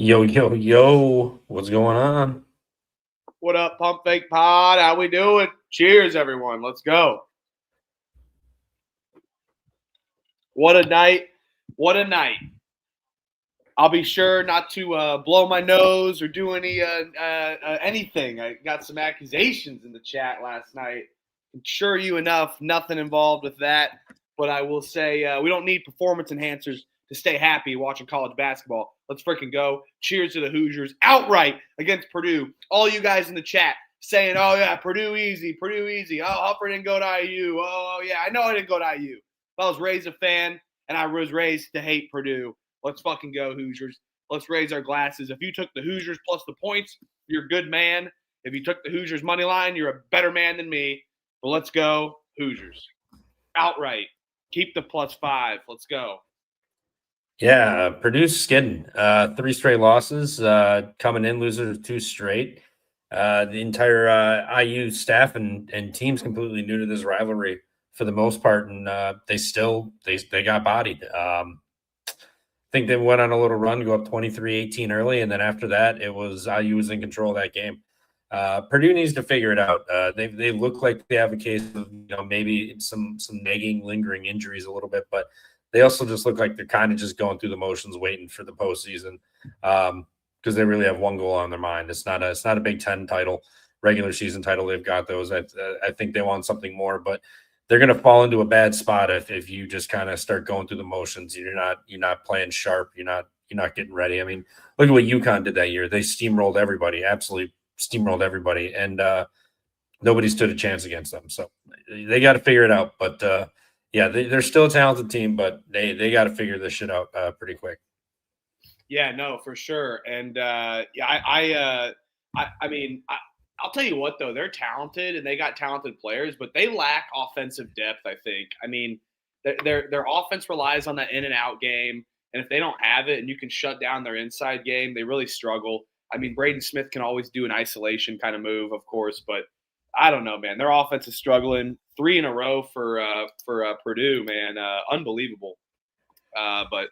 Yo, yo, yo, what's going on? What up, Pump Fake Pod? How we doing? Cheers, everyone. Let's go. What a night. What a night. I'll be sure not to blow my nose or do anything. I got some accusations in the chat last night. I'm sure you enough. Nothing involved with that. But I will say we don't need performance enhancers to stay happy watching college basketball. Let's freaking go. Cheers to the Hoosiers outright against Purdue. All you guys in the chat saying, oh, yeah, Purdue easy, Purdue easy. Oh, Hopper didn't go to IU. Oh, yeah, I know I didn't go to IU. But I was raised a fan, and I was raised to hate Purdue. Let's fucking go, Hoosiers. Let's raise our glasses. If you took the Hoosiers plus the points, you're a good man. If you took the Hoosiers money line, you're a better man than me. But let's go, Hoosiers. Outright. Keep the +5. Let's go. Yeah, Purdue's skidding. 3 straight losses, coming in, losing 2 straight. The entire IU staff and team's completely new to this rivalry for the most part, and they got bodied. I think they went on a little run, go up 23-18 early, and then after that, it was IU was in control of that game. Purdue needs to figure it out. They look like they have a case of maybe some nagging, lingering injuries a little bit, but they also just look like they're kind of just going through the motions, waiting for the postseason because they really have one goal on their mind. It's not a Big Ten title, regular season title. They've got those. I think they want something more, but they're going to fall into a bad spot if you just kind of start going through the motions. You're not playing sharp. You're not getting ready. I mean, look at what UConn did that year. They steamrolled everybody, absolutely steamrolled everybody, and nobody stood a chance against them. So they got to figure it out. But yeah, they're still a talented team, but they got to figure this shit out pretty quick. Yeah, no, for sure. And I mean, I'll tell you what though, they're talented and they got talented players, but they lack offensive depth. I think. I mean, their offense relies on that in and out game, and if they don't have it, and you can shut down their inside game, they really struggle. I mean, Braden Smith can always do an isolation kind of move, of course, but I don't know, man. Their offense is struggling. 3 in a row for Purdue, man. Unbelievable. But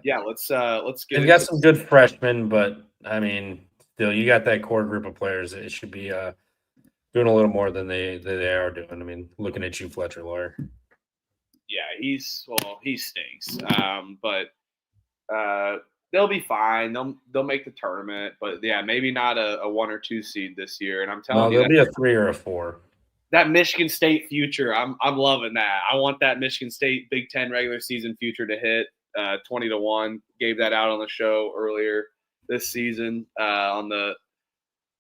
yeah, let's get. They've got some good freshmen, but I mean, still, you got that core group of players. It should be doing a little more than they are doing. I mean, looking at you, Fletcher Lawyer. Yeah, he stinks. But they'll be fine. They'll make the tournament, but yeah, maybe not a 1 or 2 seed this year. And I'm telling you, they'll be a 3 or a 4. That Michigan State future, I'm loving that. I want that Michigan State Big Ten regular season future to hit 20-1. Gave that out on the show earlier this season on the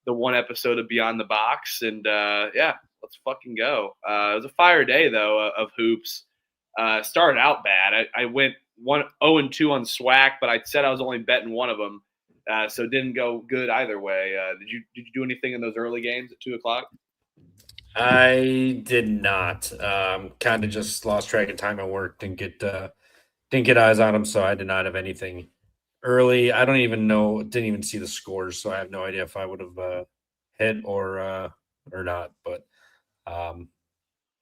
one episode of Beyond the Box, and yeah, let's fucking go. It was a fire day though of hoops. Started out bad. I went 0-2 on SWAC, but I said I was only betting one of them, so it didn't go good either way. Did you do anything in those early games at 2:00? I did not. Kind of just lost track of time at work. Didn't get eyes on them, so I did not have anything early. I don't even know. Didn't even see the scores, so I have no idea if I would have hit or not. But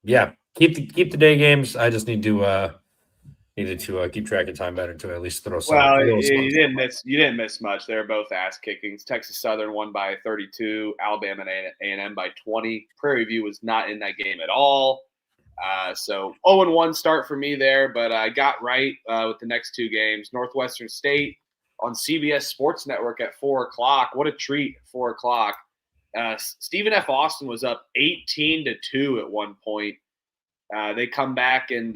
yeah, keep the day games. I just needed to keep track of time better to at least throw some. Well, you didn't miss much. They were both ass kickings. Texas Southern won by 32. Alabama and A&M by 20. Prairie View was not in that game at all. So 0-1 start for me there, but I got right with the next 2 games. Northwestern State on CBS Sports Network at 4:00. What a treat! 4:00. Stephen F. Austin was up 18-2 at one point. They come back and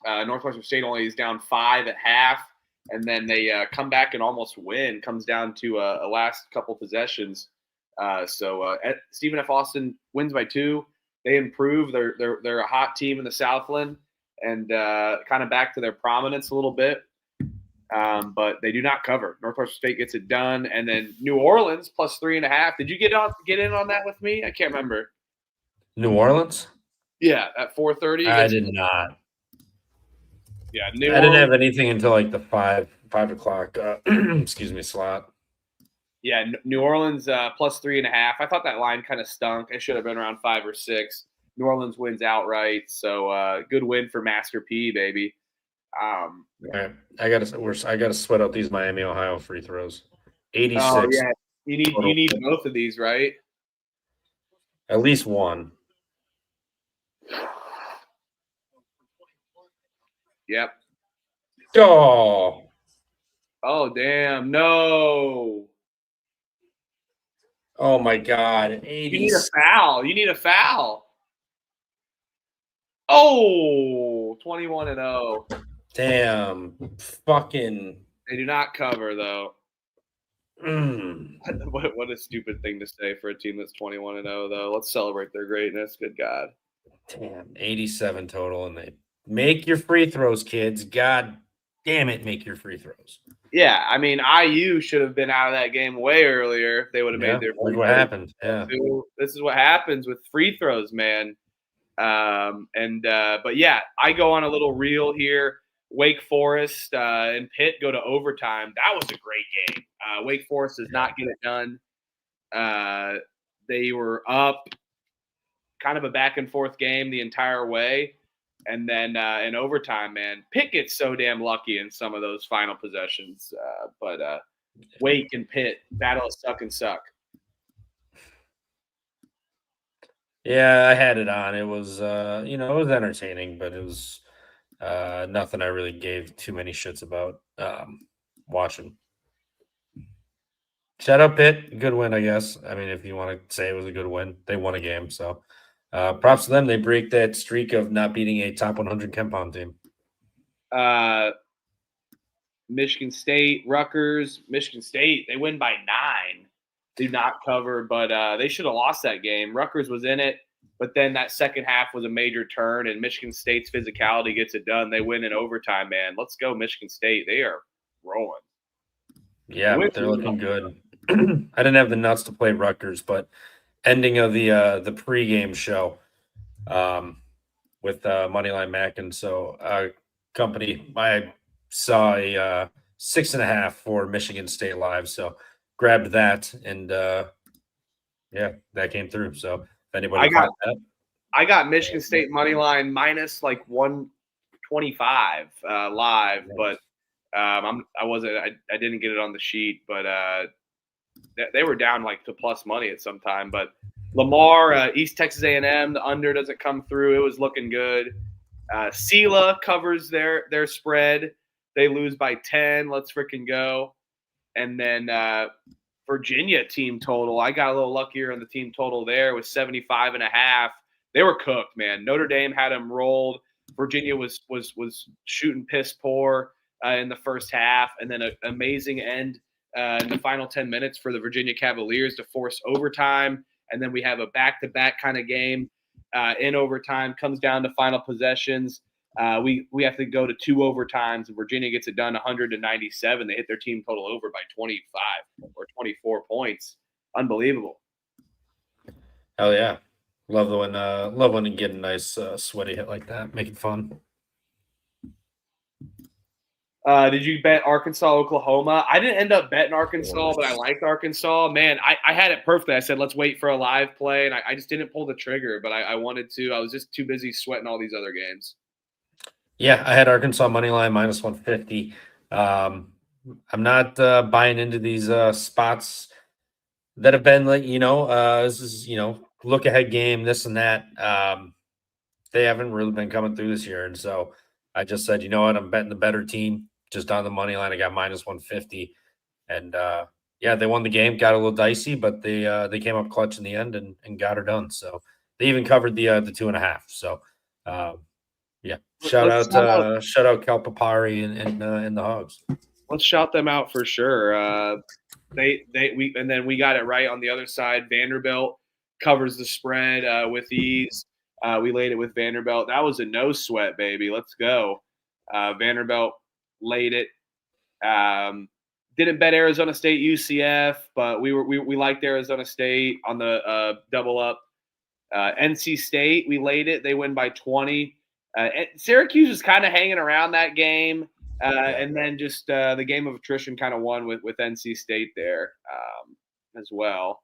Northwestern State only is down 5 at half, and then they come back and almost win. Comes down to a last couple possessions. So Stephen F. Austin wins by 2. They improve. They're a hot team in the Southland, and kind of back to their prominence a little bit. But they do not cover. Northwestern State gets it done, and then New Orleans plus 3.5. Did you get in on that with me? I can't remember. New Orleans? Yeah, at 4:30. I did not. Yeah, I didn't have anything until like the 5 o'clock. Excuse me, slot. Yeah, New Orleans plus 3.5. I thought that line kind of stunk. It should have been around 5 or 6. New Orleans wins outright, so good win for Master P, baby. All right. I gotta sweat out these Miami, Ohio free throws. Oh 86 yeah, you total. need both of these, right? At least one. Yep. Oh, Oh damn, no! oh my God. You 80. need a foul. You need a foul. Oh, 21-0. Damn. Fucking. They do not cover though. Mm, What a stupid thing to say for a team that's 21-0 though. Let's celebrate their greatness. Good God. damn. 87 total. And they make your free throws, kids. God damn it. Make your free throws. Yeah, I mean, IU should have been out of that game way earlier if they would have Yeah. made their Look free what throws. happened. Yeah. This is what happens with free throws, man. But yeah, I go on a little reel here. Wake Forest and Pitt go to overtime. That was a great game. Wake Forest does not get it done. They were up, kind of a back and forth game the entire way. And then in overtime, man, Pitt gets so damn lucky in some of those final possessions. But Wake and Pitt, battle of suck and suck. Yeah, I had it on. It was it was entertaining, but it was nothing I really gave too many shits about watching. Shout out Pitt, good win, I guess. I mean, if you want to say it was a good win, they won a game. So props to them. They break that streak of not beating a top 100 Kempon team. Michigan State, Rutgers, Michigan State, they win by 9. Do not cover, but they should have lost that game. Rutgers was in it, but then that second half was a major turn, and Michigan State's physicality gets it done. They win in overtime, man. Let's go, Michigan State. They are rolling. Yeah, they're looking good. I didn't have the nuts to play Rutgers, but ending of the pregame show with Moneyline Mac, and so company, I saw a 6.5 for Michigan State live, so grabbed that, and yeah, that came through. So if anybody caught that, I got Michigan State money line minus like 125 live, but I didn't get it on the sheet, but they were down like to plus money at some time. But Lamar, East Texas A&M, the under doesn't come through. It was looking good. Sela covers their spread. They lose by 10. Let's freaking go. And then Virginia team total. I got a little luckier on the team total there with 75.5. They were cooked, man. Notre Dame had them rolled. Virginia was shooting piss poor in the first half, and then an amazing end in the final 10 minutes for the Virginia Cavaliers to force overtime. And then we have a back-to-back kind of game in overtime. Comes down to final possessions. We have to go to 2 overtimes, and Virginia gets it done 100-97. They hit their team total over by 25 or 24 points. Unbelievable. hell yeah. Love when you get a nice sweaty hit like that. Make it fun. Did you bet Arkansas, Oklahoma? I didn't end up betting Arkansas, but I liked Arkansas. Man, I had it perfectly. I said, let's wait for a live play, and I just didn't pull the trigger, but I wanted to. I was just too busy sweating all these other games. Yeah, I had Arkansas money line minus 150. I'm not buying into these spots that have been like, this is, look ahead game, this and that. They haven't really been coming through this year. And so I just said, you know what, I'm betting the better team just on the money line. I got minus 150. And yeah, they won the game, got a little dicey, but they came up clutch in the end and got her done. So they even covered the 2.5. So yeah, shout out Calpapari and the Hogs. Let's shout them out for sure. We got it right on the other side. Vanderbilt covers the spread with ease. We laid it with Vanderbilt. That was a no sweat, baby. Let's go. Vanderbilt laid it. Didn't bet Arizona State UCF, but we liked Arizona State on the double up. NC State, we laid it. They win by 20. Syracuse was kind of hanging around that game. And then just the game of attrition kind of won with NC State there as well.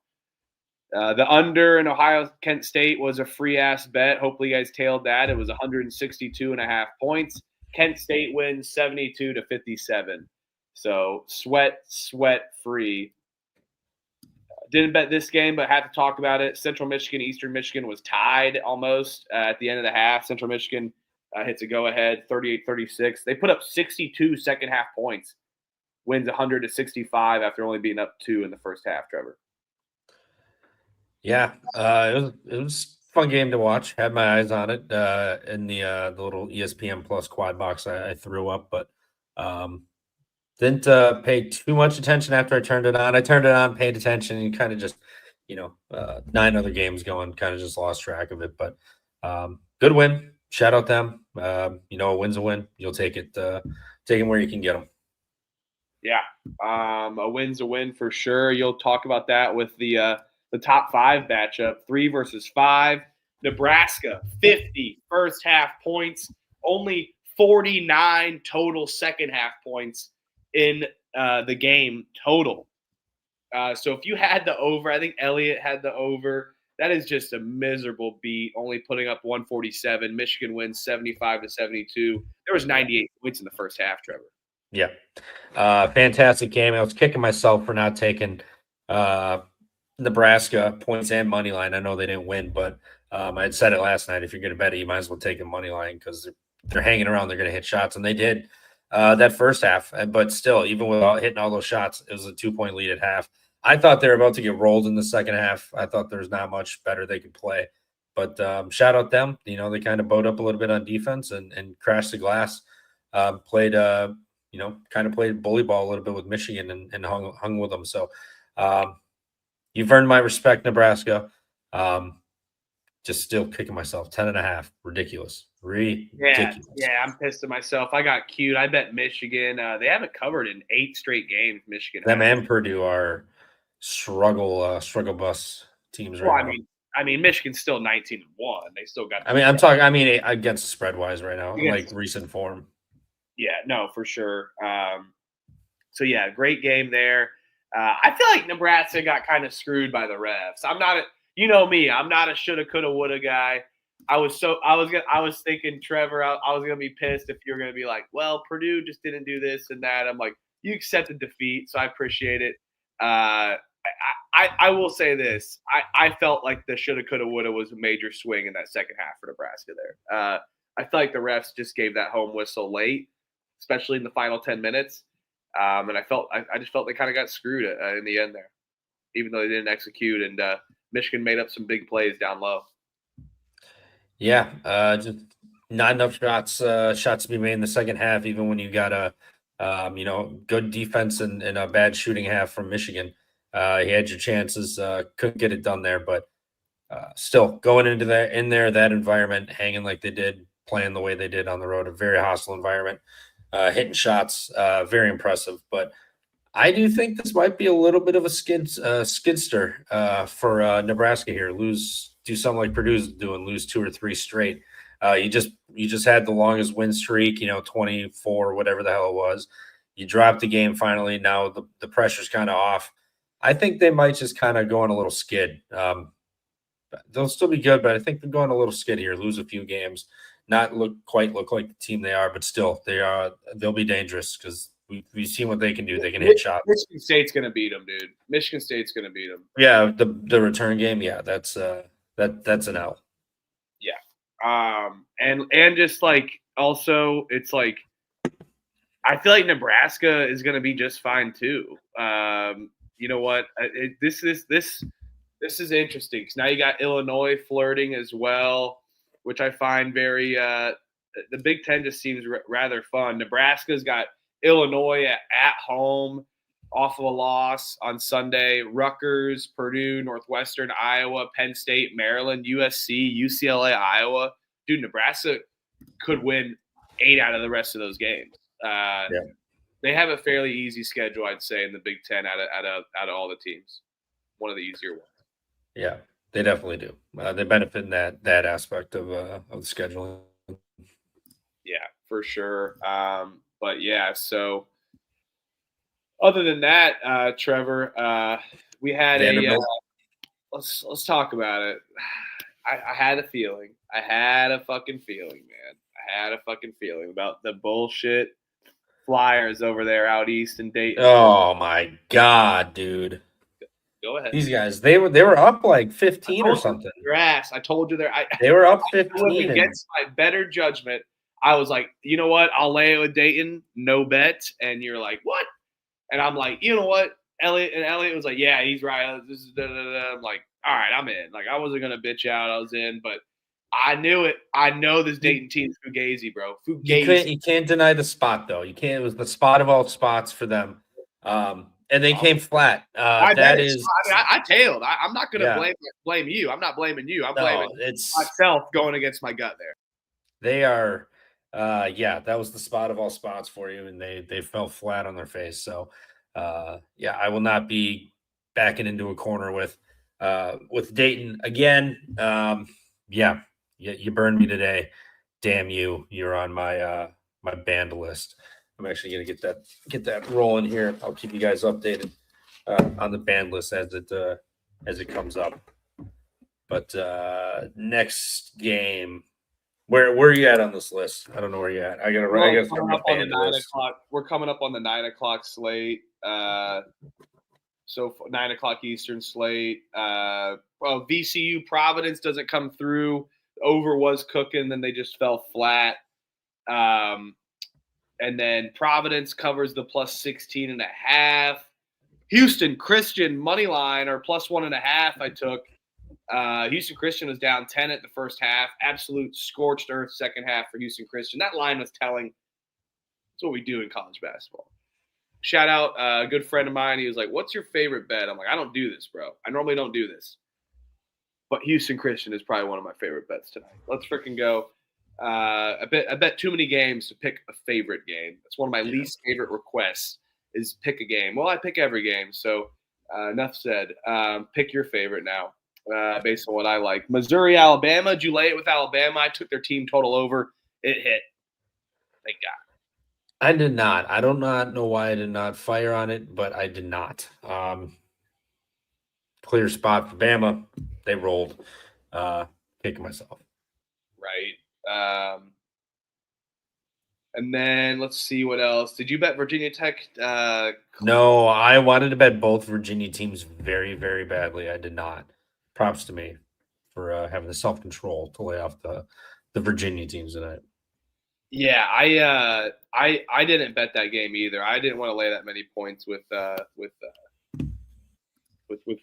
The under in Ohio Kent State was a free ass bet. Hopefully you guys tailed that. It was 162.5 points. Kent State wins 72-57. So sweat free. Didn't bet this game, but had to talk about it. Central Michigan, Eastern Michigan was tied almost at the end of the half. Central Michigan hits a go-ahead, 38-36. They put up 62 second-half points, wins 100-65 after only being up 2 in the first half, Trevor. Yeah, it was a fun game to watch. Had my eyes on it in the little ESPN Plus quad box I threw up, but didn't pay too much attention after I turned it on. I turned it on, paid attention, and kind of just, 9 other games going, kind of just lost track of it. But good win. Shout out them. A win's a win. You'll take it. Take them where you can get them. Yeah, a win's a win for sure. You'll talk about that with the top 5 matchup, 3 versus 5. Nebraska, 50 first half points, only 49 total second half points in the game total. So if you had the over, I think Elliott had the over. That is just a miserable beat, only putting up 147. Michigan wins 75-72. There was 98 points in the first half, Trevor. Yeah. Fantastic game. I was kicking myself for not taking Nebraska points and money line. I know they didn't win, but I had said it last night. If you're going to bet it, you might as well take a money line because they're hanging around. They're going to hit shots, and they did that first half. But still, even without hitting all those shots, it was a 2-point lead at half. I thought they were about to get rolled in the second half. I thought there was not much better they could play. But shout out them. They kind of bowed up a little bit on defense and crashed the glass. Played kind of played bully ball a little bit with Michigan and hung with them. So you've earned my respect, Nebraska. Just still kicking myself. 10.5. Ridiculous. Yeah, I'm pissed at myself. I got cute. I bet Michigan. They haven't covered in 8 straight games. Michigan. Them and Purdue are struggle bus teams right now. I mean, Michigan's still 19-1. They still got. I'm talking. Against spread wise right now, like recent form. Yeah, no, for sure. So yeah, great game there. I feel like Nebraska got kind of screwed by the refs. I'm not I'm not a shoulda, coulda, woulda guy. I was thinking, Trevor, I was gonna be pissed if you're gonna be like, well, Purdue just didn't do this and that. I'm like, you accepted defeat, so I appreciate it. I will say this. I felt like the shoulda, coulda, woulda was a major swing in that second half for Nebraska there. I feel like the refs just gave that home whistle late, especially in the final 10 minutes. And I just felt they kind of got screwed in the end there, even though they didn't execute. And Michigan made up some big plays down low. Yeah, just not enough shots to be made in the second half, even when you got a good defense and a bad shooting half from Michigan. You had your chances, couldn't get it done there, but still going into that environment, hanging like they did, playing the way they did on the road, a very hostile environment, hitting shots, very impressive. But I do think this might be a little bit of a skidster for Nebraska here. Do something like Purdue's doing, lose 2 or 3 straight. You just had the longest win streak, 24, whatever the hell it was. You dropped the game finally. Now the pressure's kind of off. I think they might just kind of go on a little skid. They'll still be good, but I think they're going a little skid here, lose a few games, not look like the team they are, but still they'll be dangerous because we've seen what they can do. They can hit shots. Michigan State's going to beat them, dude. Michigan State's going to beat them. Yeah, the return game, yeah, that's an L. Yeah. And just like also it's like I feel like Nebraska is going to be just fine too. You know what? This is interesting because now you got Illinois flirting as well, which I find very the Big Ten just seems rather fun. Nebraska's got Illinois at home off of a loss on Sunday. Rutgers, Purdue, Northwestern, Iowa, Penn State, Maryland, USC, UCLA, Iowa. Dude, Nebraska could win 8 out of the rest of those games. They have a fairly easy schedule, I'd say, in the Big Ten out of all the teams. One of the easier ones. Yeah, they definitely do. They benefit in that aspect of the scheduling. Yeah, for sure. But yeah, so other than that, Trevor, we had let's talk about it. I had a feeling. I had a fucking feeling, man. I had a fucking feeling about the bullshit Flyers over there out east in Dayton. Oh my god, dude! Go ahead. These guys, they were up like 15 or something. Your ass. I told you They were up I 15. against my better judgment, I was like, you know what? I'll lay it with Dayton, no bet. And you're like, what? And I'm like, you know what? Elliot was like, yeah, he's right. This is da, da, da. I'm like, all right, I'm in. Like, I wasn't gonna bitch out. I was in, but I knew it. I know this Dayton team's fugazi, bro. Fugazi. You can't deny the spot though. You can't. It was the spot of all spots for them, and they came flat. I tailed. I'm not gonna blame you. I'm not blaming you. I'm blaming myself going against my gut there. They are. That was the spot of all spots for you, and they fell flat on their face. So, I will not be backing into a corner with Dayton again. You burned me today. Damn you! You're on my my banned list. I'm actually gonna get that rolling here. I'll keep you guys updated on the banned list as it comes up. But next game. Where are you at on this list? I don't know where you're at. We're coming up on the 9 o'clock slate. So 9 o'clock Eastern slate. VCU Providence doesn't come through. Over was cooking, then they just fell flat. And then Providence covers the plus 16.5. Houston Christian money line or plus 1.5. I took. Houston Christian was down 10 at the first half. Absolute scorched earth second half for Houston Christian. That line was telling. That's what we do in college basketball. Shout out a good friend of mine. He was like, what's your favorite bet? I'm like, I don't do this, bro. I normally don't do this. But Houston Christian is probably one of my favorite bets tonight. Let's freaking go. I bet too many games to pick a favorite game. That's one of my least favorite requests is pick a game. Well, I pick every game. So enough said. Pick your favorite now. Based on what I like. Missouri, Alabama. Did you lay it with Alabama? I took their team total over. It hit. Thank God. I did not. I do not know why I did not fire on it, but I did not. Clear spot for Bama. They rolled. Picking myself. Right. And then let's see what else. Did you bet Virginia Tech? No, I wanted to bet both Virginia teams very, very badly. I did not. Props to me for having the self-control to lay off the Virginia teams tonight. Yeah, I didn't bet that game either. I didn't want to lay that many points with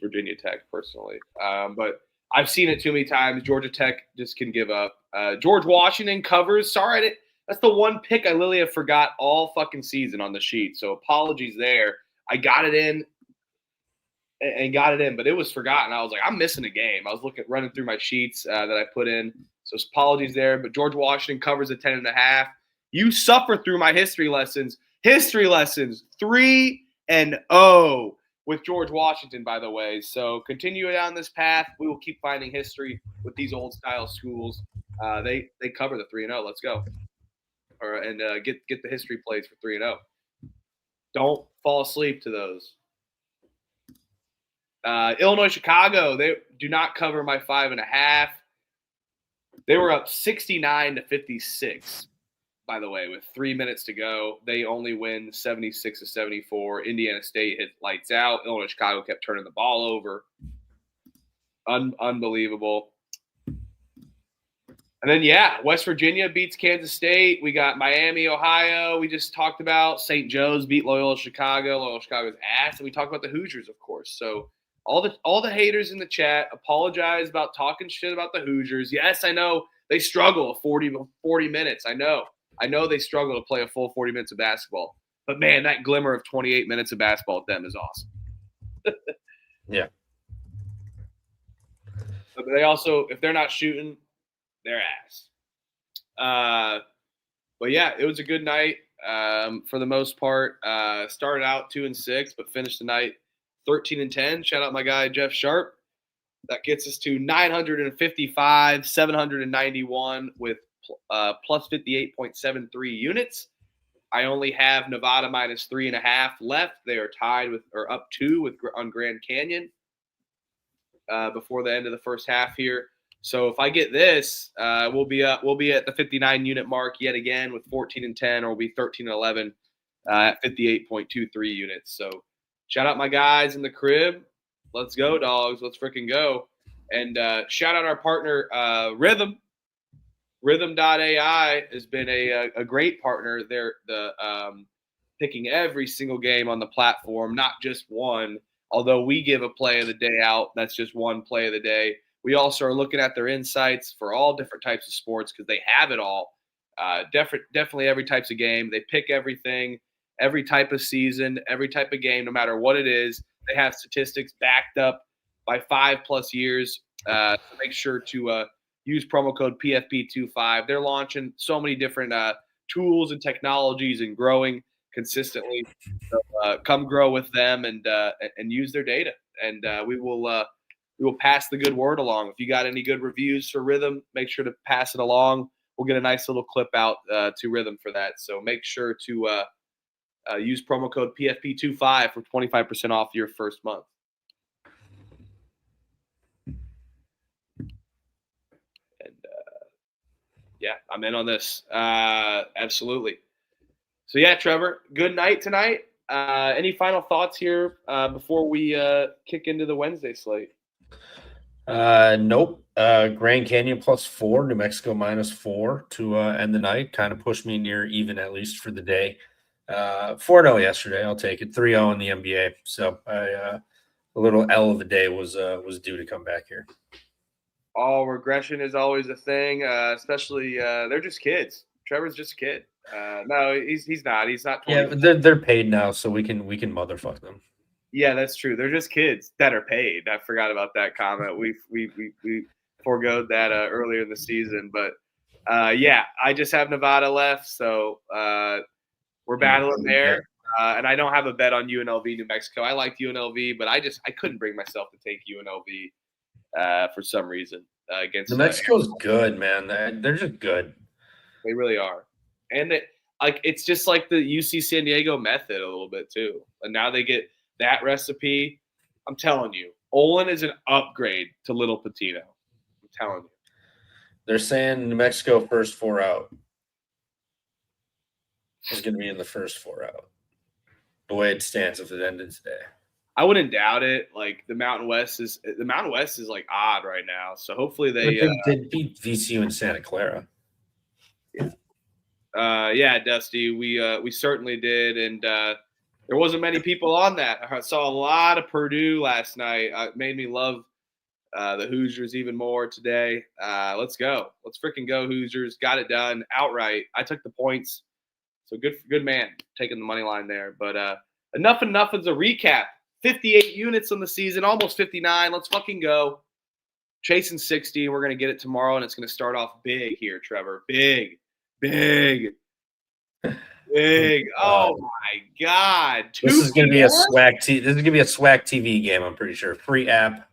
Virginia Tech personally. But I've seen it too many times. Georgia Tech just can give up. George Washington covers. Sorry, that's the one pick I literally have forgot all fucking season on the sheet. So apologies there. I got it in. And got it in, but it was forgotten. I was like, I'm missing a game. I was running through my sheets that I put in. So apologies there. But George Washington covers a 10.5. You suffer through my history lessons. History lessons 3-0 with George Washington, by the way. So continue down this path. We will keep finding history with these old style schools. They cover the 3-0. Let's go. And get the history plays for 3-0. Don't fall asleep to those. Illinois, Chicago, they do not cover my 5.5. They were up 69-56, by the way, with 3 minutes to go. They only win 76-74. Indiana State hit lights out. Illinois, Chicago kept turning the ball over. Unbelievable. And then, West Virginia beats Kansas State. We got Miami, Ohio. We just talked about St. Joe's beat Loyola, Chicago. Loyola, Chicago's ass. And we talked about the Hoosiers, of course. So all the haters in the chat, apologize about talking shit about the Hoosiers. Yes, I know they struggle 40 minutes. I know they struggle to play a full 40 minutes of basketball. But, man, that glimmer of 28 minutes of basketball with them is awesome. Yeah. But they also, if they're not shooting, they're ass. But, it was a good night for the most part. Started out 2-6, but finished the night 13-10. Shout out my guy Jeff Sharp. That gets us to 955, 791 with plus 58.73 units. I only have Nevada minus 3.5 left. They are tied with or up 2 on Grand Canyon before the end of the first half here. So if I get this, we'll be at the 59 unit mark yet again with 14-10, or we'll be 13-11 at 58.23 units. So shout out my guys in the crib. Let's go, dogs. Let's freaking go. And shout out our partner, Rhythm. Rhythm.ai has been a great partner. They're picking every single game on the platform, not just one. Although we give a play of the day out, that's just one play of the day. We also are looking at their insights for all different types of sports because they have it all. Definitely every types of game. They pick everything, every type of season, every type of game, no matter what it is. They have statistics backed up by 5+ years. So make sure to use promo code PFP25. They're launching so many different tools and technologies and growing consistently. So come grow with them and use their data. And we will pass the good word along. If you got any good reviews for Rhythm, make sure to pass it along. We'll get a nice little clip out to Rhythm for that. So make sure to use promo code PFP25 for 25% off your first month. And yeah, I'm in on this. Absolutely. So yeah, Trevor, good night tonight. Any final thoughts here before we kick into the Wednesday slate? Nope. Grand Canyon +4, New Mexico -4 to end the night. Kind of pushed me near even, at least for the day. 4-0 yesterday. I'll take it. 3-0 in the NBA. So a little L of the day was due to come back here. All regression is always a thing, especially they're just kids. Trevor's just a kid. No, he's not. He's not 20. Yeah, they're paid now, so we can motherfuck them. Yeah, that's true. They're just kids that are paid. I forgot about that comment. We foregoed that earlier in the season, but yeah, I just have Nevada left, so we're battling there. And I don't have a bet on UNLV, New Mexico. I liked UNLV, but I couldn't bring myself to take UNLV for some reason against New Mexico's good, man. They're just good. They really are, and it's just like the UC San Diego method a little bit too. And now they get that recipe. I'm telling you, Olin is an upgrade to Little Patino. I'm telling you. They're saying New Mexico first 4 out. Is going to be in the first 4 out. The way it stands if it ended today. I wouldn't doubt it. Like the Mountain West is like odd right now. So hopefully they did beat VCU and Santa Clara. Yeah, Dusty, we certainly did, and there wasn't many people on that. I saw a lot of Purdue last night. It made me love the Hoosiers even more today. Let's go. Let's freaking go, Hoosiers. Got it done outright. I took the points. So good man taking the money line there. But enough is a recap. 58 units on the season, almost 59. Let's fucking go. Chasing 60. We're going to get it tomorrow, and it's going to start off big here, Trevor. Big. Oh my God! This is going to be a SWAC. This is going to be a SWAC TV game. I'm pretty sure. Free app,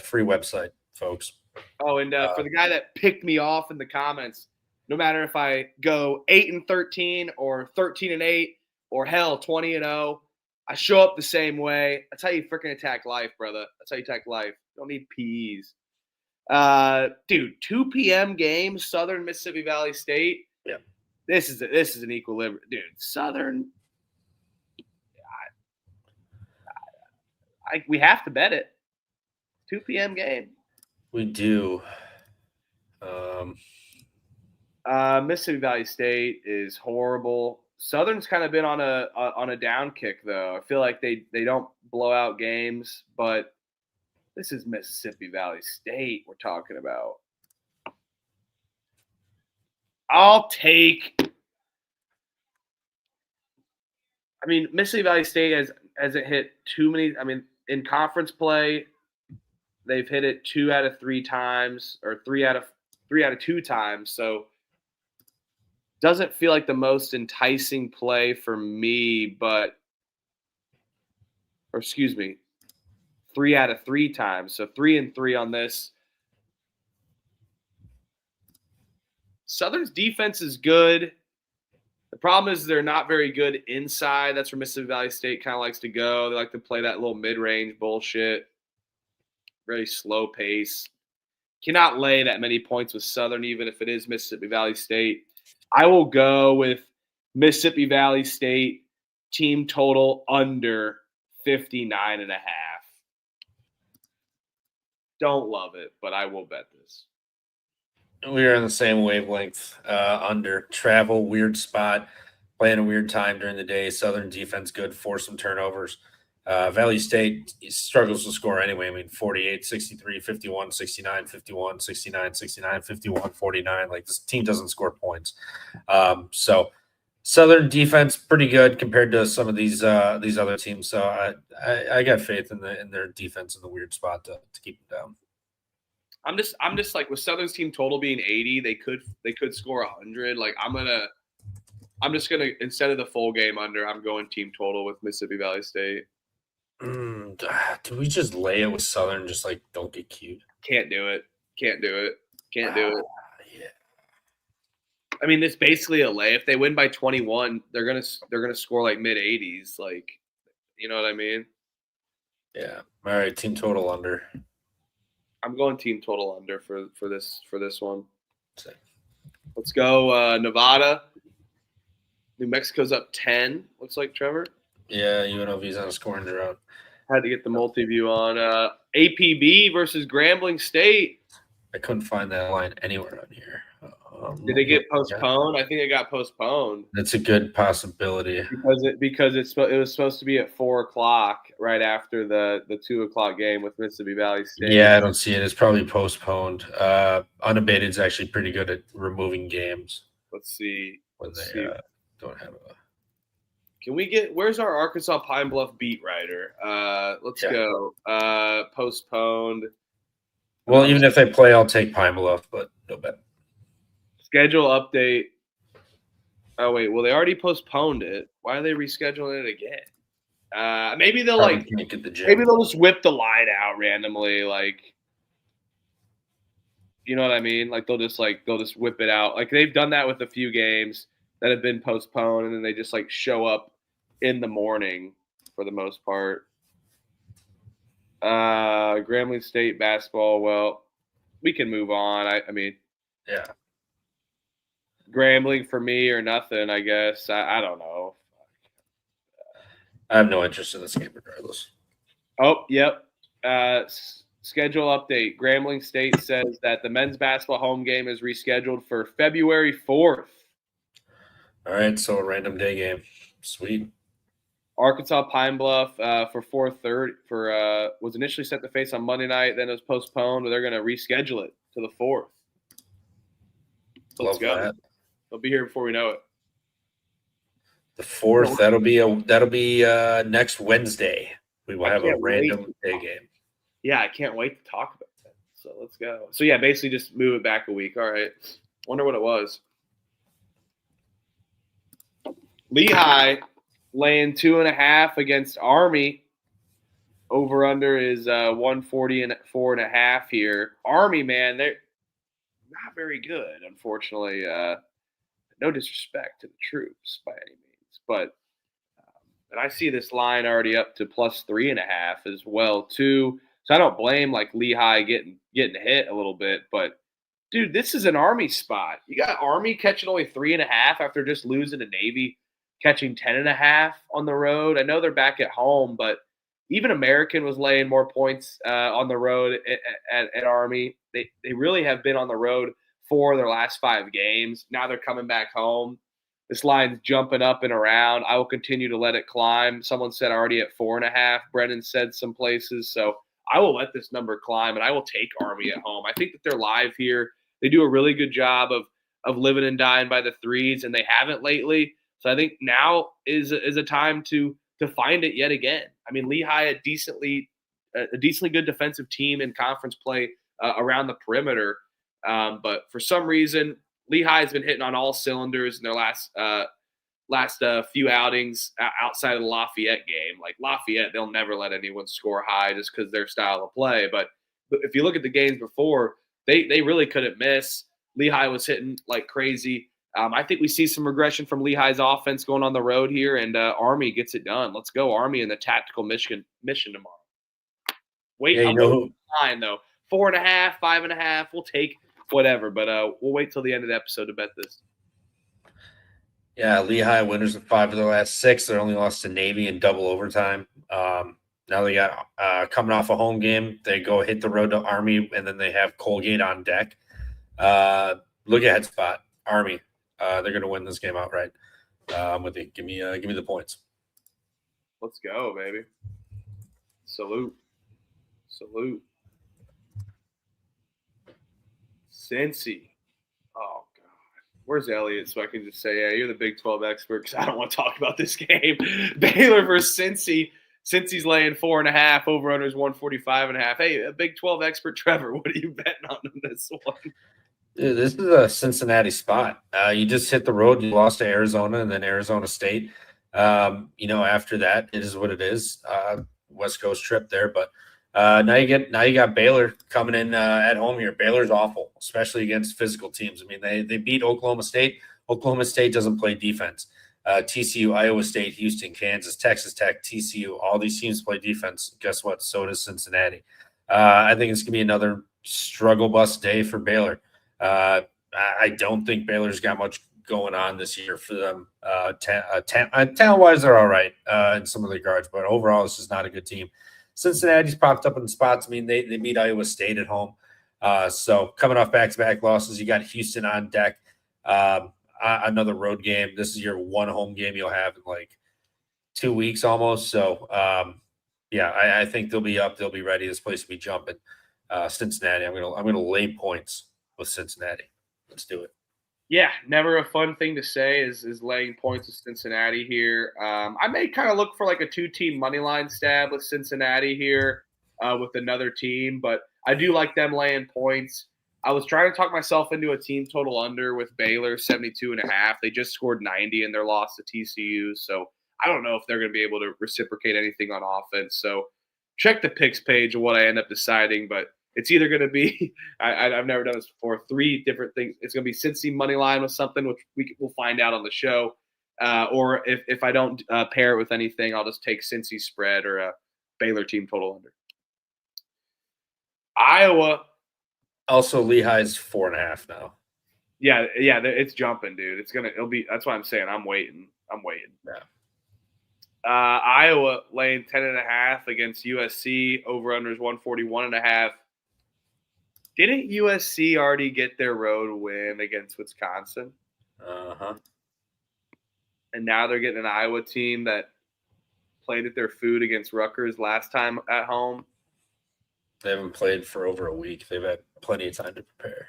free website, folks. Oh, and for the guy that picked me off in the comments, no matter if I go 8-13 or 13-8 or hell 20-0, I show up the same way. That's how you freaking attack life, brother. That's how you attack life. Don't need peas. Dude, 2 p.m. game, Southern Mississippi Valley State. Yeah. This is an equilibrium. Dude, Southern. We have to bet it. 2 p.m. game. We do. Mississippi Valley State is horrible. Southern's kind of been on a down kick, though. I feel like they don't blow out games, but this is Mississippi Valley State we're talking about. I'll take. I mean, Mississippi Valley State hasn't hit too many. I mean, in conference play, they've hit it 2 out of 3 times, or 3 out of 2 times. So doesn't feel like the most enticing play for me, or excuse me, 3 out of 3 times. So 3-3 on this. Southern's defense is good. The problem is they're not very good inside. That's where Mississippi Valley State kind of likes to go. They like to play that little mid-range bullshit. Very slow pace. cannot lay that many points with Southern, even if it is Mississippi Valley State. I will go with Mississippi Valley State team total under 59.5. Don't love it, but I will bet this. We are on the same wavelength. Under travel, weird spot, playing a weird time during the day. Southern defense good, force some turnovers. Valley State struggles to score anyway. I mean, 48, 63, 51, 69, 51, 69, 69, 51, 49. Like, this team doesn't score points. So Southern defense pretty good compared to some of these other teams. So I got faith in their defense in the weird spot to keep them down. I'm just like, with Southern's team total being 80, they could score 100. Like, I'm just gonna, instead of the full game under, I'm going team total with Mississippi Valley State. Do we just lay it with Southern? Just like, don't get cute. Can't do it. Yeah. I mean, it's basically a lay. If they win by 21, they're gonna score like mid 80s. Like, you know what I mean? Yeah. All right. Team total under. I'm going team total under for this one. Same. Let's go Nevada. New Mexico's up 10. Looks like, Trevor. Yeah, UNLV's on a scoring drought. Had to get the multi-view on. APB versus Grambling State. I couldn't find that line anywhere on here. Did it get postponed? Yeah. I think it got postponed. That's a good possibility. Because it was supposed to be at 4:00 right after the 2:00 game with Mississippi Valley State. Yeah, I don't see it. It's probably postponed. Unabated is actually pretty good at removing games. Let's see. When they don't have a. Can we get – where's our Arkansas Pine Bluff beat writer? Let's go. Postponed. Well, even if they play, I'll take Pine Bluff, but no bet. Schedule update. Oh, wait. Well, they already postponed it. Why are they rescheduling it again? Maybe they'll maybe they'll just whip the line out randomly. Like, you know what I mean? Like, they'll just whip it out. Like, they've done that with a few games that have been postponed, and then they just like show up in the morning for the most part. Grambling State basketball. Well, we can move on. I mean, yeah. Grambling for me or nothing, I guess. I don't know. I have no interest in this game regardless. Oh, yep. Schedule update. Grambling State says that the men's basketball home game is rescheduled for February 4th. All right, so a random day game. Sweet. Arkansas Pine Bluff for 4:30 was initially set to face on Monday night, then it was postponed, but they're going to reschedule it to the 4th. So let's go. That. They'll be here before we know it. The 4th, that'll be next Wednesday. We will have a random day game. Yeah, I can't wait to talk about that. So let's go. So yeah, basically just move it back a week. All right. Wonder what it was. Lehigh laying 2.5 against Army. Over under is 144.5 here. Army, man, they're not very good, unfortunately. No disrespect to the troops by any means, but and I see this line already up to plus 3.5 as well too. So I don't blame like Lehigh getting hit a little bit, but dude, this is an Army spot. You got Army catching only 3.5 after just losing to Navy, catching 10.5 on the road. I know they're back at home, but even American was laying more points on the road at Army. They really have been on the road for their last 5 games. Now they're coming back home. This line's jumping up and around. I will continue to let it climb. Someone said already at 4.5. Brennan said some places. So I will let this number climb, and I will take Army at home. I think that they're live here. They do a really good job of living and dying by the threes, and they haven't lately. So I think now is a time to find it yet again. I mean, Lehigh, a decently good defensive team in conference play around the perimeter. But for some reason, Lehigh has been hitting on all cylinders in their last few outings outside of the Lafayette game. Like Lafayette, they'll never let anyone score high just because their style of play. But if you look at the games before, they really couldn't miss. Lehigh was hitting like crazy. I think we see some regression from Lehigh's offense going on the road here, and Army gets it done. Let's go Army in the tactical mission tomorrow. Wait, yeah, I'm line though. 4.5, 5.5. We'll take whatever, but we'll wait till the end of the episode to bet this. Yeah, Lehigh winners of 5 of their last 6. They only lost to Navy in double overtime. Now they got coming off a home game. They go hit the road to Army, and then they have Colgate on deck. Look ahead spot, Army. They're going to win this game outright. With it, give me the points. Let's go, baby. Salute. Cincy. Oh, God. Where's Elliot so I can just say, yeah, you're the Big 12 expert because I don't want to talk about this game. Baylor versus Cincy. Cincy's laying 4.5. Over-under is 145.5. Hey, a Big 12 expert, Trevor, what are you betting on this one? Dude, this is a Cincinnati spot. You just hit the road. You lost to Arizona and then Arizona State. After that, it is what it is. West Coast trip there, but now you got Baylor coming in at home here. Baylor's awful, especially against physical teams. I mean, they beat Oklahoma State. Oklahoma State doesn't play defense. TCU, Iowa State, Houston, Kansas, Texas Tech, TCU, all these teams play defense. Guess what? So does Cincinnati. I think it's gonna be another struggle bus day for Baylor. I don't think Baylor's got much going on this year for them. Talent-wise, they're all right in some of the guards, but overall, it's just not a good team. Cincinnati's popped up in spots. I mean, they beat Iowa State at home. So coming off back-to-back losses, you got Houston on deck. Another road game. This is your one home game you'll have in like 2 weeks almost. So, I think they'll be up. They'll be ready. This place will be jumping. Cincinnati, I'm gonna lay points with Cincinnati. Let's do it. Yeah, never a fun thing to say is laying points with Cincinnati here. I may kind of look for like a 2-team money line stab with Cincinnati here with another team, but I do like them laying points. I was trying to talk myself into a team total under with Baylor, 72.5. They just scored 90 in their loss to TCU, so I don't know if they're going to be able to reciprocate anything on offense. So check the picks page of what I end up deciding, but it's either going to be I've never done this before. 3 different things. It's going to be Cincy money line with something, which we'll find out on the show. Or if I don't pair it with anything, I'll just take Cincy spread or a Baylor team total under. Iowa. Also, Lehigh's 4.5 now. Yeah, it's jumping, dude. It'll be. That's why I'm saying I'm waiting. Yeah. Iowa laying 10.5 against USC. Over under is 141.5. Didn't USC already get their road win against Wisconsin? And now they're getting an Iowa team that played at their food against Rutgers last time at home. They haven't played for over a week. They've had plenty of time to prepare.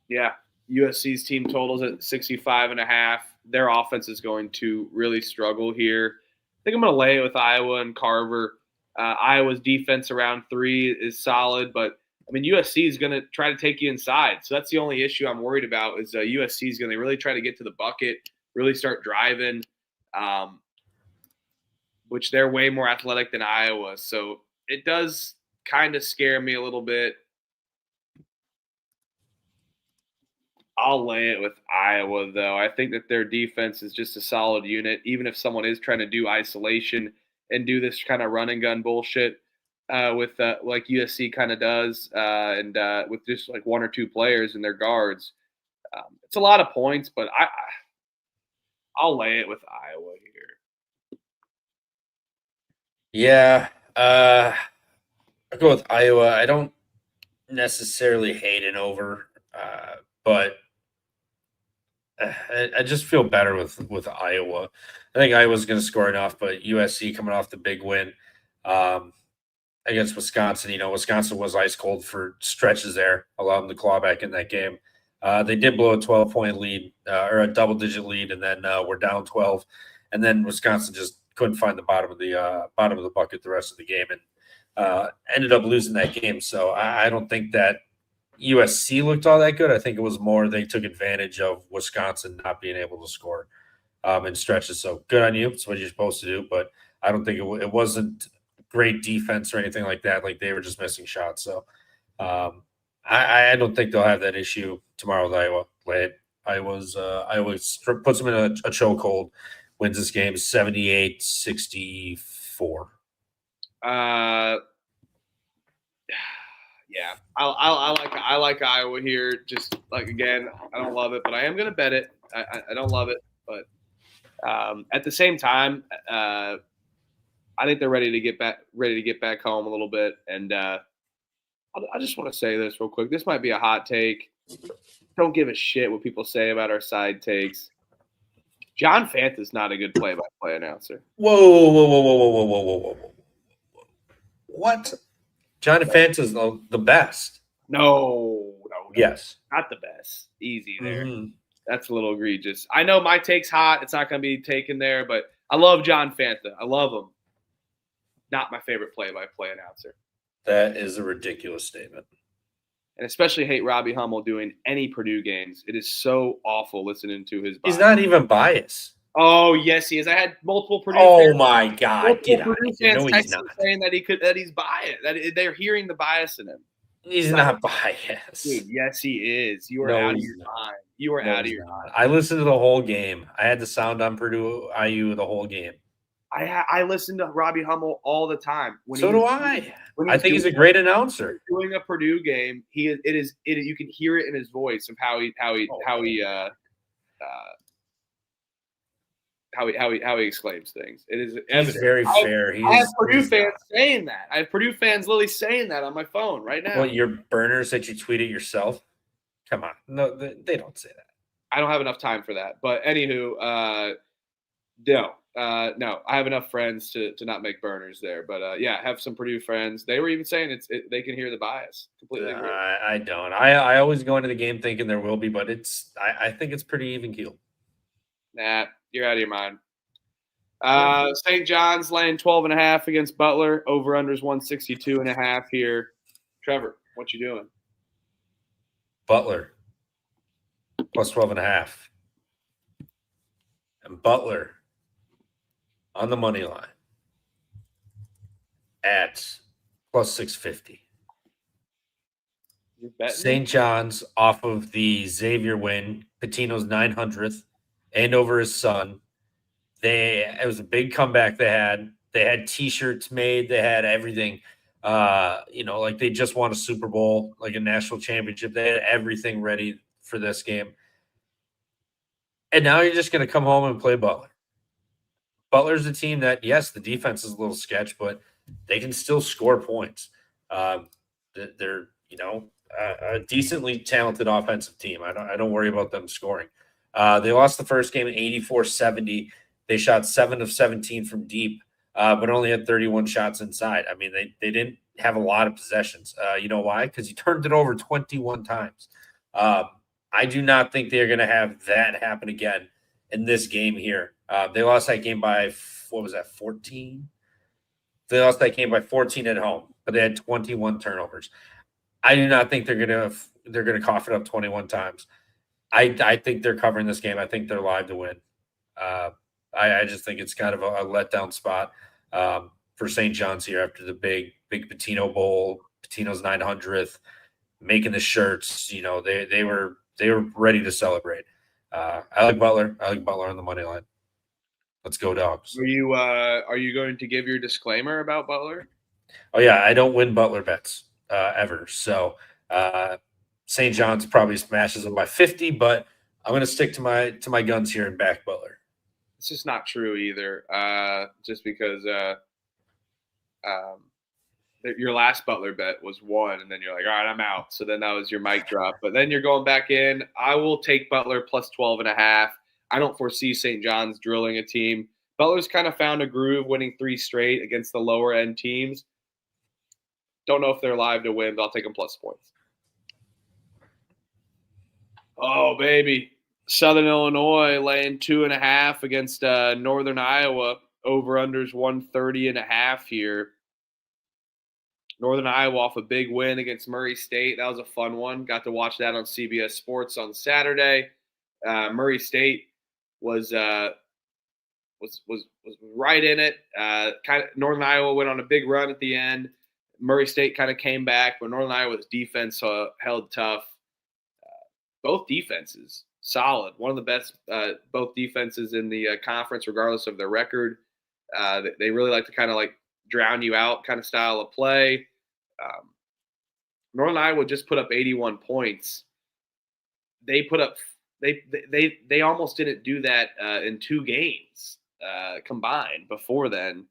Yeah, USC's team totals at 65.5. Their offense is going to really struggle here. I think I'm going to lay it with Iowa and Carver. Iowa's defense around 3 is solid, but I mean USC is going to try to take you inside. So that's the only issue I'm worried about is USC is going to really try to get to the bucket, really start driving, which they're way more athletic than Iowa. So it does kind of scare me a little bit. I'll lay it with Iowa, though. I think that their defense is just a solid unit, even if someone is trying to do isolation and do this kind of run and gun bullshit with like USC kind of does, and with just like 1 or 2 players and their guards. It's a lot of points, but I'll lay it with Iowa here. Yeah, I'll go with Iowa. I don't necessarily hate an over, but I just feel better with Iowa. I think Iowa's going to score enough, but USC coming off the big win against Wisconsin. Wisconsin was ice cold for stretches there, allowed them to claw back in that game. They did blow a 12-point lead or a double-digit lead, and then we're down 12. And then Wisconsin just couldn't find the bottom of the bucket the rest of the game and ended up losing that game. So I don't think that USC looked all that good. I think it was more they took advantage of Wisconsin not being able to score in stretches. So good on you. It's what you're supposed to do. But I don't think it wasn't great defense or anything like that. Like they were just missing shots. So I don't think they'll have that issue tomorrow with Iowa. Iowa puts them in a chokehold, wins this game 78-64. Yeah, I like Iowa here. Just like again, I don't love it, but I am going to bet it. I don't love it, but at the same time, I think they're ready to get back home a little bit. And I just want to say this real quick. This might be a hot take. Don't give a shit what people say about our side takes. John Fanta's not a good play-by-play announcer. Whoa. What? John Fanta's the best. No. Yes. Not the best. Easy there. Mm-hmm. That's a little egregious. I know my take's hot. It's not going to be taken there, but I love John Fanta. I love him. Not my favorite play-by-play announcer. That is a ridiculous statement. And especially hate Robbie Hummel doing any Purdue games. It is so awful listening to his bias. He's not even biased. Oh, yes, he is. I had multiple Purdue fans. My God. Get out. Purdue fans saying that he's biased. That they're hearing the bias in him. He's not biased. Dude, yes, he is. You are out of your mind. You are out of your mind. I listened to the whole game. I had the sound on Purdue IU the whole game. I listen to Robbie Hummel all the time. So do I. I think he's a great announcer. Doing a Purdue game, you can hear it in his voice of how he exclaims things. It is evident. He's very fair. I have Purdue fans saying that. I have Purdue fans literally saying that on my phone right now. What, your burners that you tweeted yourself? Come on. No, they don't say that. I don't have enough time for that. But anywho, no. No, I have enough friends to not make burners there. But, I have some Purdue friends. They were even saying they can hear the bias. Completely agree. I don't. I always go into the game thinking there will be, but I think it's pretty even-keeled. Nah, you're out of your mind. St. John's laying 12.5 against Butler. Over-unders 162.5 here. Trevor, what you doing? Butler plus 12.5. And Butler on the money line at plus 650. St. John's off of the Xavier win, Pitino's 900th, and over his son. It was a big comeback they had. They had T-shirts made. They had everything. Like they just won a Super Bowl, like a national championship. They had everything ready for this game. And now you're just going to come home and play Butler. Butler's a team that, yes, the defense is a little sketch, but they can still score points. They're a decently talented offensive team. I don't worry about them scoring. They lost the first game at 84-70. They shot 7 of 17 from deep, but only had 31 shots inside. I mean, they didn't have a lot of possessions. You know why? Because he turned it over 21 times. I do not think they're going to have that happen again in this game here. They lost that game by, 14? They lost that game by 14 at home, but they had 21 turnovers. I do not think they're gonna cough it up 21 times. I think they're covering this game. I think they're live to win. I just think it's kind of a letdown spot for St. John's here after the big Pitino Bowl, Pitino's 900th, making the shirts. They were ready to celebrate. I like Butler. I like Butler on the money line. Let's go, Dogs. Are you going to give your disclaimer about Butler? Oh yeah, I don't win Butler bets ever. So St. John's probably smashes them by 50, but I'm going to stick to my guns here and back Butler. It's just not true either. Just because your last Butler bet was 1, and then you're like, all right, I'm out. So then that was your mic drop. But then you're going back in. I will take Butler plus 12.5. I don't foresee St. John's drilling a team. Butler's kind of found a groove, winning 3 straight against the lower end teams. Don't know if they're live to win, but I'll take them plus points. Oh, baby. Southern Illinois laying 2.5 against Northern Iowa. Over-unders 130.5 here. Northern Iowa off a big win against Murray State. That was a fun one. Got to watch that on CBS Sports on Saturday. Murray State was right in it. Northern Iowa went on a big run at the end. Murray State kind of came back, but Northern Iowa's defense held tough. Both defenses solid. One of the best both defenses in the conference, regardless of their record. They really like to kind of like drown you out kind of style of play. Northern Iowa just put up 81 points. They put up they almost didn't do that in 2 games combined before then.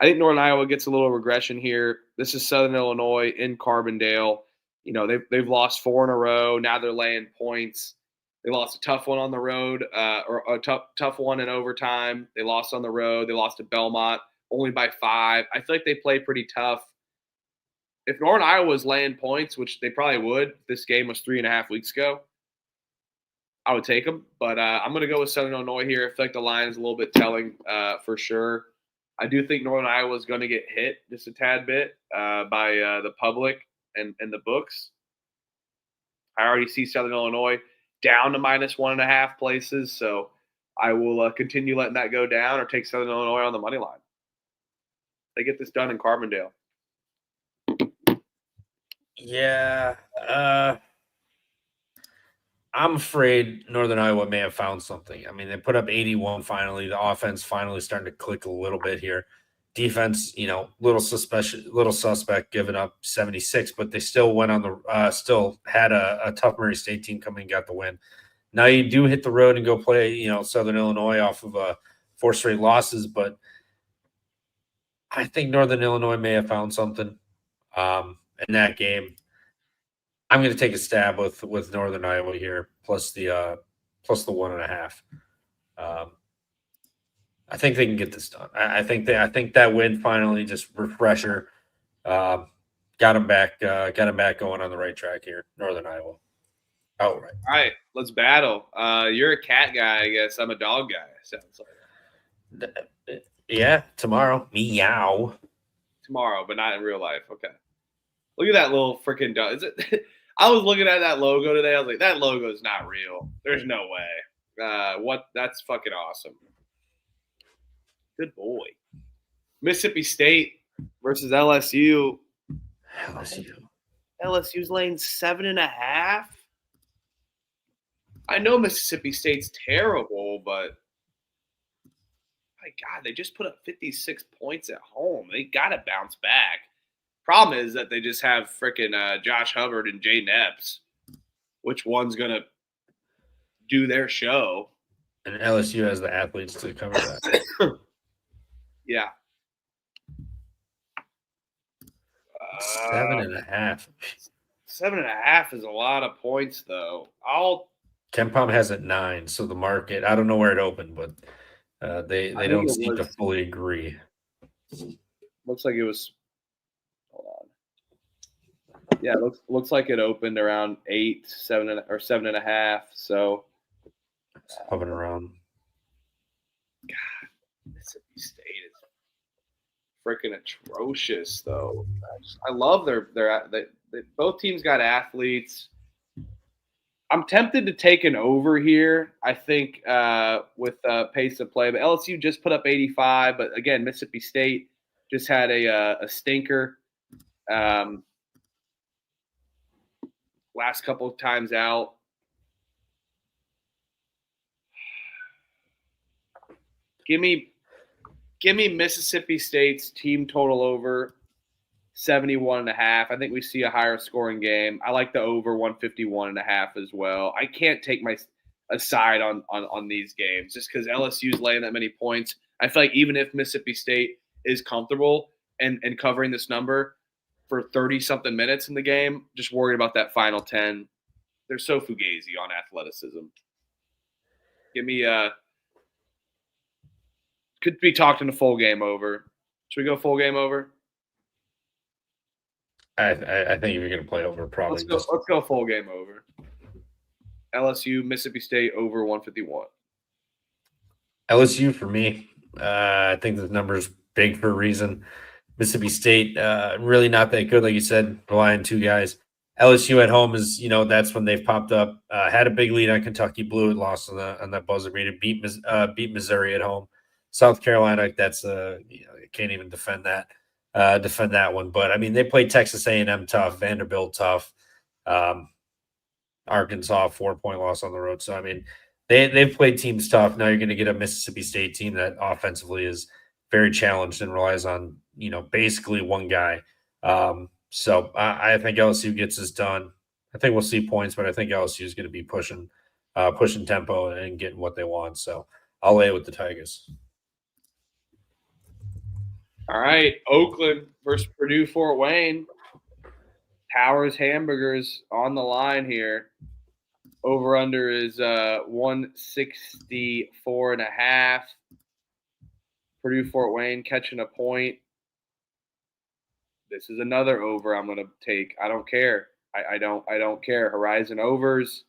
I think Northern Iowa gets a little regression here. This is Southern Illinois in Carbondale. You know, they've lost 4 in a row. Now they're laying points. They lost a tough one on the road, or a tough one in overtime. They lost on the road. They lost to Belmont only by 5. I feel like they play pretty tough. If Northern Iowa was laying points, which they probably would, this game was 3.5 weeks ago, I would take them. But I'm going to go with Southern Illinois here. I feel like the line is a little bit telling for sure. I do think Northern Iowa is going to get hit just a tad bit by the public and the books. I already see Southern Illinois down to -1.5 places, so I will continue letting that go down or take Southern Illinois on the money line. They get this done in Carbondale. Yeah. I'm afraid Northern Iowa may have found something. I mean, they put up 81 finally. The offense finally starting to click a little bit here. Defense, little suspect giving up 76, but they still went on the still had a tough Murray State team coming and got the win. Now you do hit the road and go play, Southern Illinois off of 4 straight losses, but I think Northern Illinois may have found something in that game. I'm going to take a stab with Northern Iowa here, plus the 1.5. I think they can get this done. I think that win finally just refresher got them back going on the right track here. Northern Iowa, outright. All right, let's battle. You're a cat guy, I guess. I'm a dog guy. Sounds like. Yeah, tomorrow. Meow. Tomorrow, but not in real life. Okay. Look at that little freaking dog. Is it? I was looking at that logo today. I was like, that logo is not real. There's no way. What? That's fucking awesome. Good boy. Mississippi State versus LSU. LSU's laying 7.5. I know Mississippi State's terrible, but my God, they just put up 56 points at home. They got to bounce back. Problem is that they just have freaking Josh Hubbard and Jay Epps. Which one's going to do their show? And LSU has the athletes to cover that. Yeah. 7.5. 7.5 is a lot of points, though. KenPom has it 9, so the market, I don't know where it opened, but they don't seem to fully agree. Looks like it was. Hold on. Yeah, looks like it opened around 8, 7, or 7.5. So it's hovering around. God, Mississippi State is freaking atrocious, though. I love they both teams got athletes. I'm tempted to take an over here, I think, with pace of play. But LSU just put up 85. But, again, Mississippi State just had a stinker last couple of times out. Give me Mississippi State's team total over 71.5. I think we see a higher scoring game. I like the over 151.5 as well. I can't take a side on these games just because LSU's laying that many points. I feel like even if Mississippi State is comfortable and covering this number for 30-something minutes in the game, just worried about that final 10. They're so fugazi on athleticism. Give me could be talked in a full game over. Should we go full game over? I think if you're going to play over, probably. Let's go full game over. LSU, Mississippi State over 151. LSU for me. I think this number is big for a reason. Mississippi State, really not that good, like you said, relying on 2 guys. LSU at home is, that's when they've popped up. Had a big lead on Kentucky, blew it, lost on that buzzer beater, beat Missouri at home. South Carolina, that's you can't even defend that one. But I mean, they played Texas A&M tough, Vanderbilt tough, Arkansas 4-point loss on the road. So I mean, they've played teams tough. Now you're going to get a Mississippi State team that offensively is very challenged and relies on basically one guy. So I think LSU gets this done. I think we'll see points, but I think LSU is going to be pushing tempo and getting what they want. So I'll lay it with the Tigers. All right, Oakland versus Purdue Fort Wayne. Towers Hamburgers on the line here. Over under is 164.5. Purdue Fort Wayne catching a point. This is another over I'm going to take. I don't care. I don't care. Horizon overs.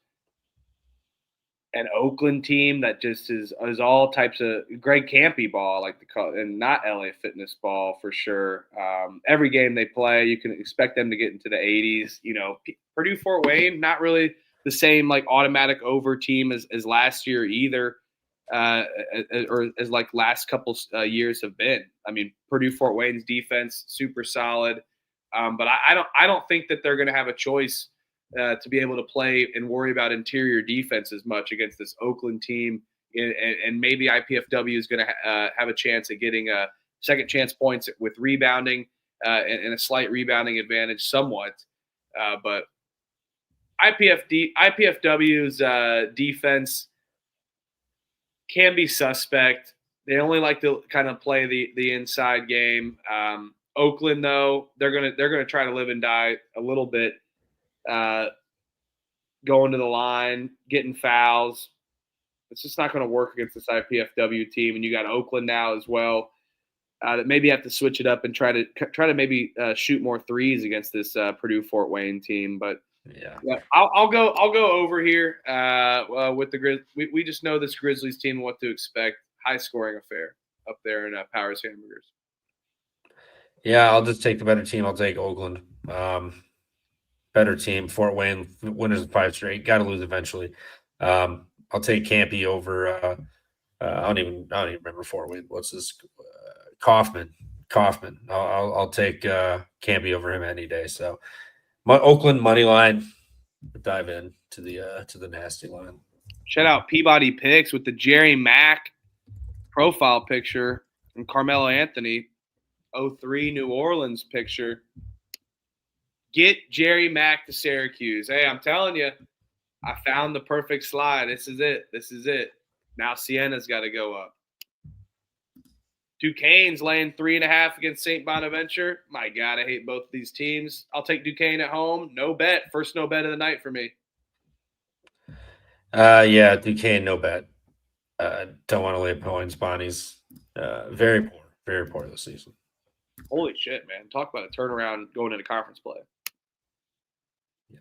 An Oakland team that just is all types of Greg Campy ball, like and not LA Fitness ball for sure. Every game they play, you can expect them to get into the 80s. You know, Purdue Fort Wayne, not really the same like automatic over team as last year either, or as like last couple years have been. I mean, Purdue Fort Wayne's defense super solid, but I don't think that they're going to have a choice to be able to play and worry about interior defense as much against this Oakland team. And maybe IPFW is going to have a chance at getting a second chance points with rebounding and a slight rebounding advantage somewhat. But IPFW's defense can be suspect. They only like to kind of play the inside game. Oakland, though, they're gonna try to live and die a little bit. Going to the line, getting fouls. It's just not going to work against this IPFW team. And you got Oakland now as well that maybe have to switch it up and try to maybe shoot more threes against this Purdue Fort Wayne team. But yeah, I'll go over here with the Grizz. We just know this Grizzlies team and what to expect. High scoring affair up there in Powers Hamburgers. Yeah, I'll just take the better team. I'll take Oakland. Better team. Fort Wayne winners of 5 straight. Got to lose eventually. I'll take Campy over. I don't even remember Fort Wayne. What's this? Kaufman. I'll take Campy over him any day. So, Oakland money line. Dive in to the nasty line. Shout out Peabody Picks with the Jerry Mack profile picture and Carmelo Anthony 03 New Orleans picture. Get Jerry Mack to Syracuse. Hey, I'm telling you, I found the perfect slide. This is it. Now Siena's got to go up. Duquesne's laying 3.5 against St Bonaventure. My God, I hate both of these teams. I'll take Duquesne at home. No bet. First no bet of the night for me. Yeah, Duquesne, no bet. Don't want to lay points. Bonnie's very poor this season. Holy shit, man. Talk about a turnaround going into conference play. Yeah.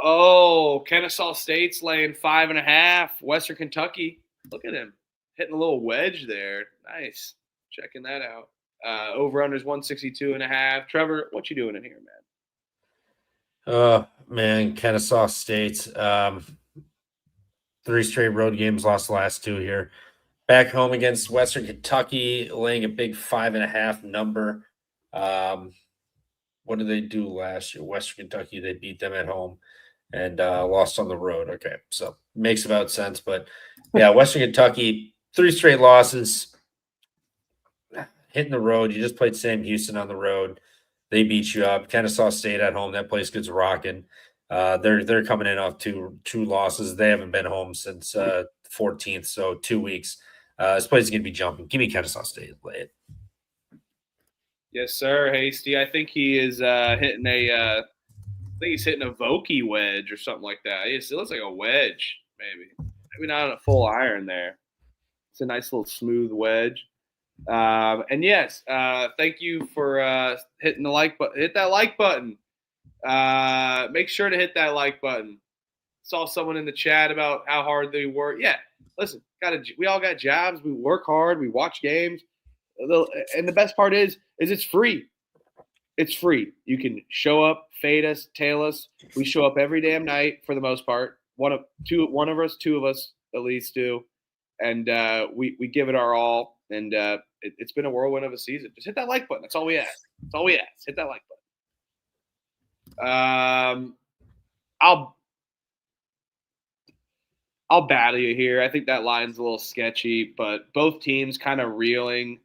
Oh, Kennesaw State's laying 5.5. Western Kentucky. Look at him. Hitting a little wedge there. Nice. Checking that out. Over-under's 162.5. Trevor, what you doing in here, man? Man, Kennesaw State. 3 straight road games, lost the last 2 here. Back home against Western Kentucky, laying a big 5.5 number. What did they do last year? Western Kentucky, they beat them at home and lost on the road. Okay, so makes about sense. But, yeah, Western Kentucky, 3 straight losses. Hitting the road. You just played Sam Houston on the road. They beat you up. Kennesaw State at home, that place gets rocking. They're coming in off two losses. They haven't been home since 14th, so 2 weeks. This place is going to be jumping. Give me Kennesaw State. Lay it. Yes, sir, Hasty. I think he is hitting I think he's hitting a Vokey wedge or something like that. It looks like a wedge, maybe. Maybe not on a full iron there. It's a nice little smooth wedge. And yes, thank you for hitting the like button. Hit that like button. Make sure to hit that like button. Saw someone in the chat about how hard they work. Yeah, listen, we all got jobs. We work hard. We watch games. And the best part is it's free. It's free. You can show up, fade us, tail us. We show up every damn night for the most part. Two of us at least do, and we give it our all. And it's been a whirlwind of a season. Just hit that like button. That's all we ask. Hit that like button. I'll battle you here. I think that line's a little sketchy, but both teams kind of reeling.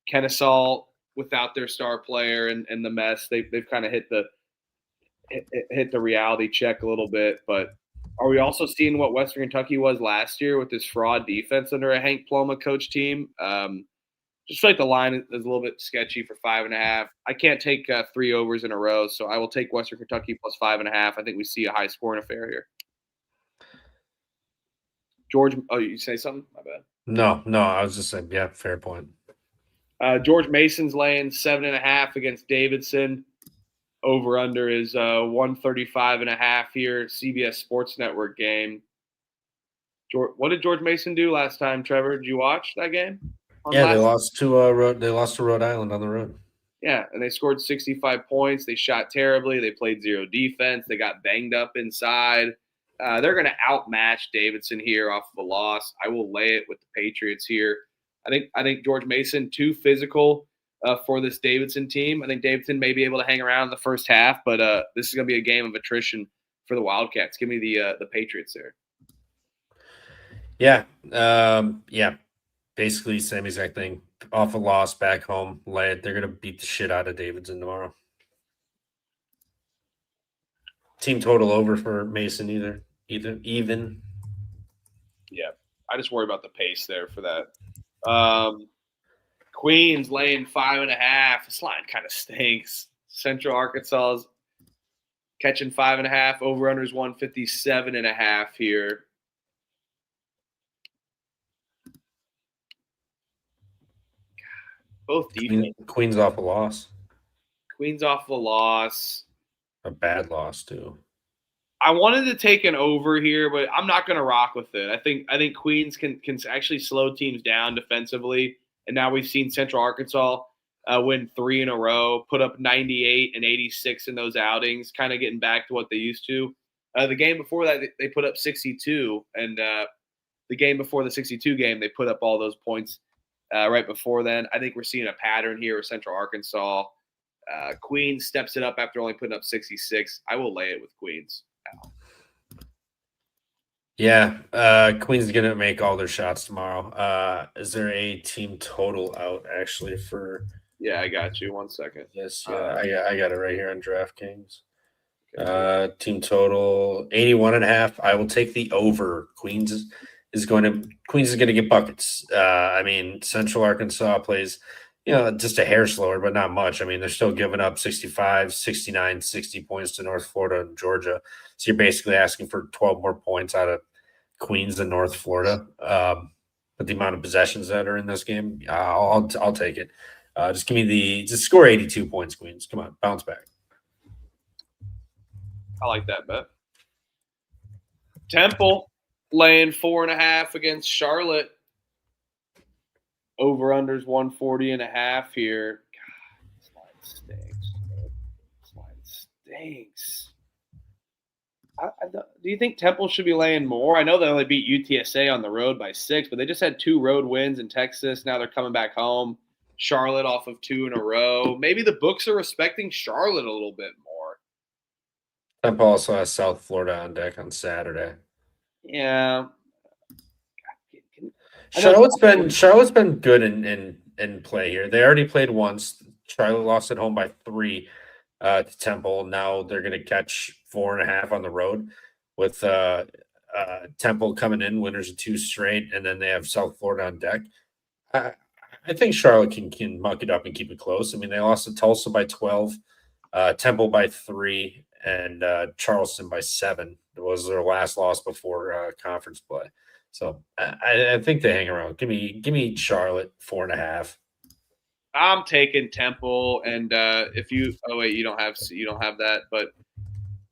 Kennesaw without their star player and the mess. They've kind of hit the reality check a little bit. But are we also seeing what Western Kentucky was last year with this fraud defense under a Hank Ploma coach team? Just feel like the line is a little bit sketchy for 5.5. I can't take 3 overs in a row, so I will take Western Kentucky plus 5.5. I think we see a high scoring affair here. George, you say something? My bad. No, I was just saying, yeah, fair point. George Mason's laying 7.5 against Davidson. Over under is 135.5 here. CBS Sports Network game. What did George Mason do last time, Trevor? Did you watch that game? Yeah, they lost to Rhode Island on the road. Yeah, and they scored 65 points. They shot terribly. They played zero defense. They got banged up inside. They're going to outmatch Davidson here off of a loss. I will lay it with the Patriots here. I think George Mason too physical for this Davidson team. I think Davidson may be able to hang around in the first half, but this is going to be a game of attrition for the Wildcats. Give me the Patriots there. Yeah. Basically, same exact thing. Off a loss back home, lay it. They're going to beat the shit out of Davidson tomorrow. Team total over for Mason either even. Yeah, I just worry about the pace there for that. Queens laying 5.5. This line kind of stinks. Central Arkansas's catching 5.5. Over under is 157.5 here. Both defense. Queens off a loss. Queens off a loss. A bad loss too. I wanted to take an over here, but I'm not going to rock with it. I think Queens can actually slow teams down defensively, and now we've seen Central Arkansas win 3 in a row, put up 98 and 86 in those outings, kind of getting back to what they used to. The game before that, they put up 62, and the game before the 62 game, they put up all those points right before then. I think we're seeing a pattern here with Central Arkansas. Queens steps it up after only putting up 66. I will lay it with Queens. Yeah, Queens is gonna make all their shots tomorrow. Is there a team total out actually for? Yeah, I got you. 1 second. Yes, I got it right here on DraftKings. Team total 81.5. I will take the over. Queens is going to get buckets. I mean, Central Arkansas plays, just a hair slower, but not much. I mean, they're still giving up 65, 69, 60 points to North Florida and Georgia. So you're basically asking for 12 more points out of Queens and North Florida. But the amount of possessions that are in this game, I'll take it. Just score 82 points, Queens. Come on, bounce back. I like that bet. Temple laying 4.5 against Charlotte. Over unders 140.5 here. God, this line stinks. This line stinks. Do you think Temple should be laying more? I know they only beat UTSA on the road by 6, but they just had 2 road wins in Texas. Now they're coming back home. Charlotte off of 2 in a row. Maybe the books are respecting Charlotte a little bit more. Temple also has South Florida on deck on Saturday. Yeah. Charlotte's been good in play here. They already played once. Charlotte lost at home by 3 to Temple. Now they're going to catch 4.5 on the road with Temple coming in, winners of 2 straight, and then they have South Florida on deck. I think Charlotte can muck it up and keep it close. I mean, they lost to Tulsa by 12, Temple by 3, and Charleston by 7. It was their last loss before conference play. So I think they hang around. Give me Charlotte 4.5. I'm taking Temple, and you don't have that, but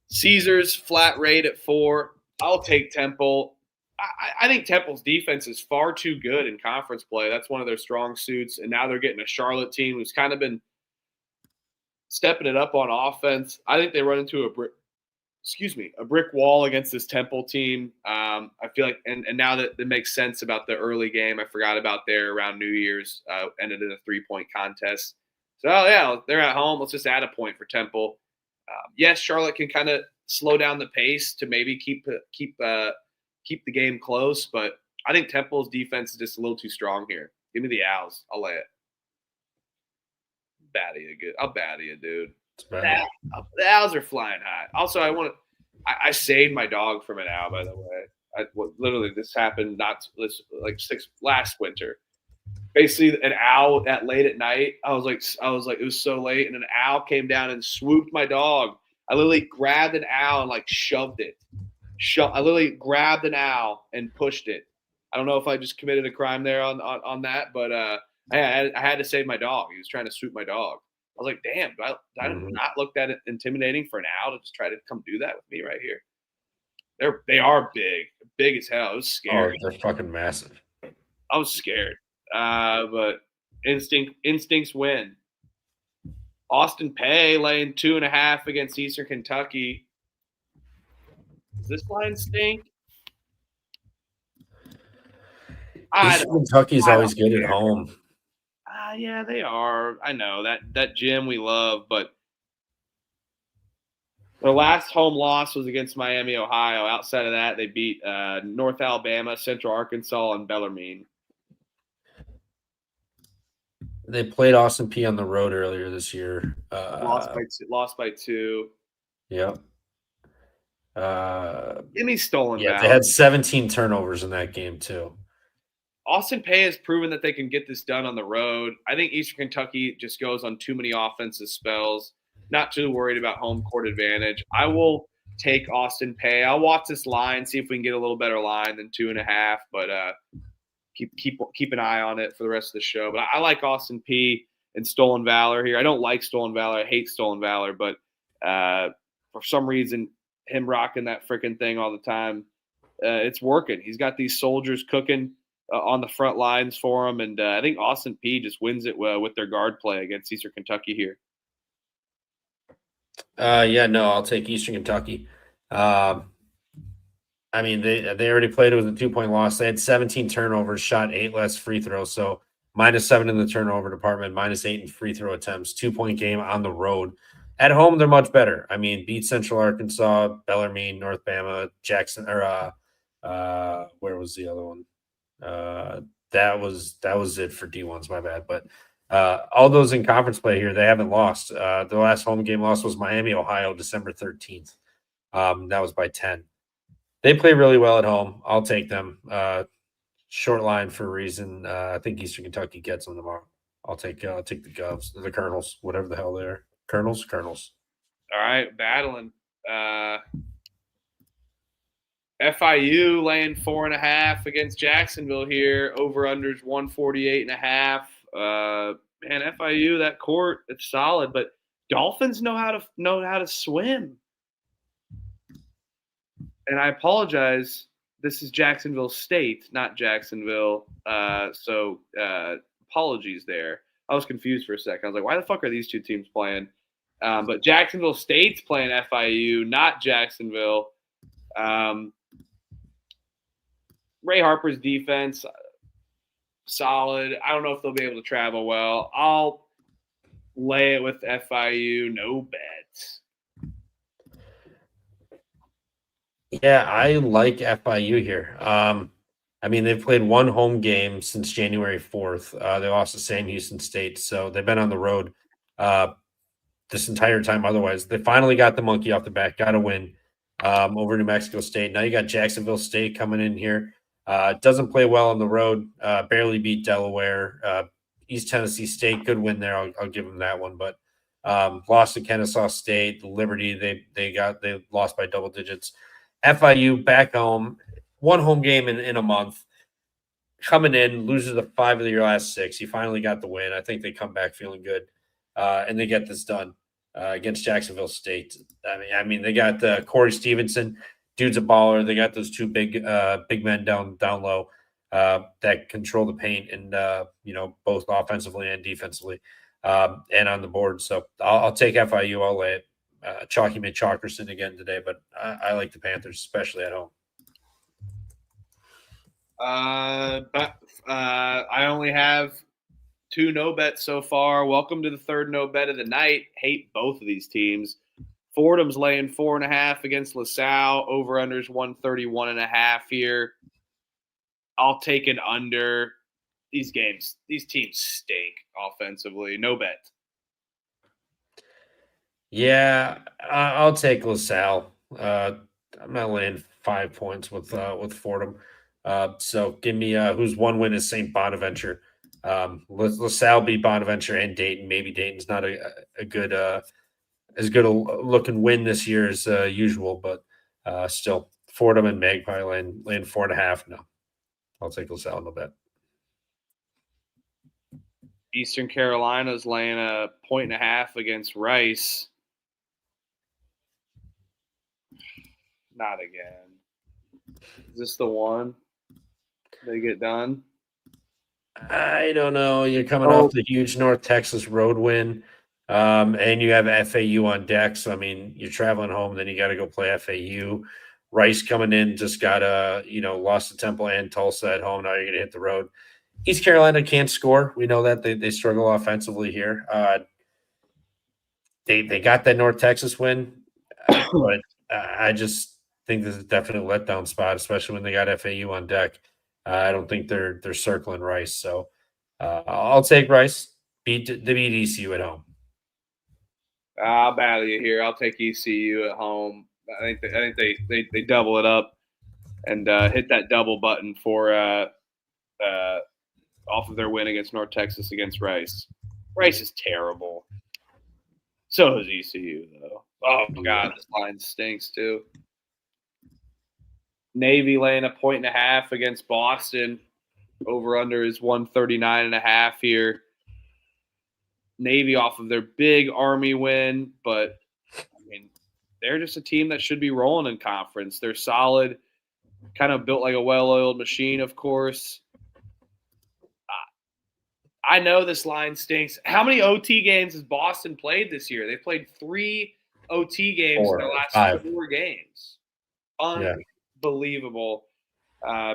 Caesars flat rate at 4. I'll take Temple. I think Temple's defense is far too good in conference play. That's one of their strong suits, and now they're getting a Charlotte team who's kind of been stepping it up on offense. I think they run into a brick wall against this Temple team. I feel like, and now that it makes sense about the early game, I forgot about there around New Year's, ended in a 3-point contest. So, yeah, they're at home. Let's just add a point for Temple. Yes, Charlotte can kind of slow down the pace to maybe keep the game close, but I think Temple's defense is just a little too strong here. Give me the Owls. I'll lay it. bad of you, good. How bad of you, dude? It's bad. The owls are flying high. Also, I saved my dog from an owl, by the way. Literally, this happened last winter. Basically, an owl that late at night. I was like, it was so late, and an owl came down and swooped my dog. I literally grabbed an owl and shoved it. I literally grabbed an owl and pushed it. I don't know if I just committed a crime there on that, but I had to save my dog. He was trying to swoop my dog. I was like, damn, do I not look that intimidating for an owl to just try to come do that with me right here? They are big as hell. It was scary. Oh, they're fucking massive. I was scared. But instincts win. Austin Peay laying 2.5 against Eastern Kentucky. Does this line stink? Eastern Kentucky's always good at home. Yeah, they are. I know that gym we love, but their last home loss was against Miami, Ohio. Outside of that, they beat North Alabama, Central Arkansas, and Bellarmine. They played Austin Peay on the road earlier this year. Lost by 2. Yep. Give me stolen. Yeah, they had 17 turnovers in that game too. Austin Peay has proven that they can get this done on the road. I think Eastern Kentucky just goes on too many offensive spells. Not too worried about home court advantage. I will take Austin Peay. I'll watch this line, see if we can get a little better line than 2.5. But keep an eye on it for the rest of the show. But I like Austin Peay and Stolen Valor here. I don't like Stolen Valor. I hate Stolen Valor. But for some reason, him rocking that freaking thing all the time, it's working. He's got these soldiers cooking on the front lines for him. And I think Austin Peay just wins it with their guard play against Eastern Kentucky here. I'll take Eastern Kentucky. I mean, they already played it with a 2-point loss. They had 17 turnovers, shot 8 less free throws. So -7 in the turnover department, -8 in free throw attempts, 2-point game on the road. At home, they're much better. I mean, beat Central Arkansas, Bellarmine, North Bama, Jackson, or where was the other one? That was it for D1s, my bad. But all those in conference play here, they haven't lost. The last home game loss was Miami, Ohio, December 13th. That was by 10. They play really well at home. I'll take them. Short line for a reason. I think Eastern Kentucky gets them tomorrow. I'll take the Govs, the Colonels, whatever the hell they are. Colonels. All right, battling. FIU laying 4.5 against Jacksonville here. Over/unders 148.5. Man, FIU, that court, it's solid, but Dolphins know how to swim. And I apologize. This is Jacksonville State, not Jacksonville. So apologies there. I was confused for a second. I was like, why the fuck are these two teams playing? But Jacksonville State's playing FIU, not Jacksonville. Ray Harper's defense, solid. I don't know if they'll be able to travel well. I'll lay it with FIU. No bets. Yeah, I like FIU here. I mean, they've played one home game since January 4th. They lost to Sam Houston State, so they've been on the road this entire time. Otherwise, they finally got the monkey off the back, got a win over New Mexico State. Now you got Jacksonville State coming in here. Doesn't play well on the road. Barely beat Delaware. East Tennessee State, good win there. I'll give them that one, but lost to Kennesaw State, Liberty. They lost by double digits. FIU back home, one home game in a month. Coming in, loses the 5 of their last 6. You finally got the win. I think they come back feeling good, and they get this done against Jacksonville State. I mean, they got Corey Stevenson, dude's a baller. They got those two big men down low that control the paint and both offensively and defensively and on the board. So I'll take FIU. I'll lay it. Chalky made Chalkerson again today, but I like the Panthers, especially at home. I only have 2 no bets so far. Welcome to the third no bet of the night. Hate both of these teams. Fordham's laying 4.5 against LaSalle. Over/unders 131.5 here. I'll take an under. These teams stink offensively. No bet. Yeah, I'll take LaSalle. I'm not laying 5 points with Fordham. So give me whose one win is St Bonaventure. LaSalle beat Bonaventure and Dayton. Maybe Dayton's not a good as good a looking win this year as usual, but still Fordham and Magpie laying 4.5. No, I'll take LaSalle in a bet. Eastern Carolina's laying a 1.5 against Rice. Not again. Is this the one they get done? I don't know. You're coming off the huge North Texas road win, and you have FAU on deck. So I mean, you're traveling home, then you got to go play FAU. Rice coming in just got lost to Temple and Tulsa at home. Now you're going to hit the road. East Carolina can't score. We know that they struggle offensively here. They got that North Texas win, but I just think this is definitely a letdown spot, especially when they got FAU on deck. I don't think they're circling Rice, so I'll take Rice. Beat ECU at home. I'll battle you here. I'll take ECU at home. I think they double it up and hit that double button for off of their win against North Texas against Rice. Rice is terrible. So is ECU though. Oh God, this line stinks too. Navy laying a 1.5 against Boston. Over under is 139.5 here. Navy off of their big Army win, but I mean, they're just a team that should be rolling in conference. They're solid, kind of built like a well-oiled machine, of course. I know this line stinks. How many OT games has Boston played this year? They played 3 OT games in the last 4 games. Unbelievable.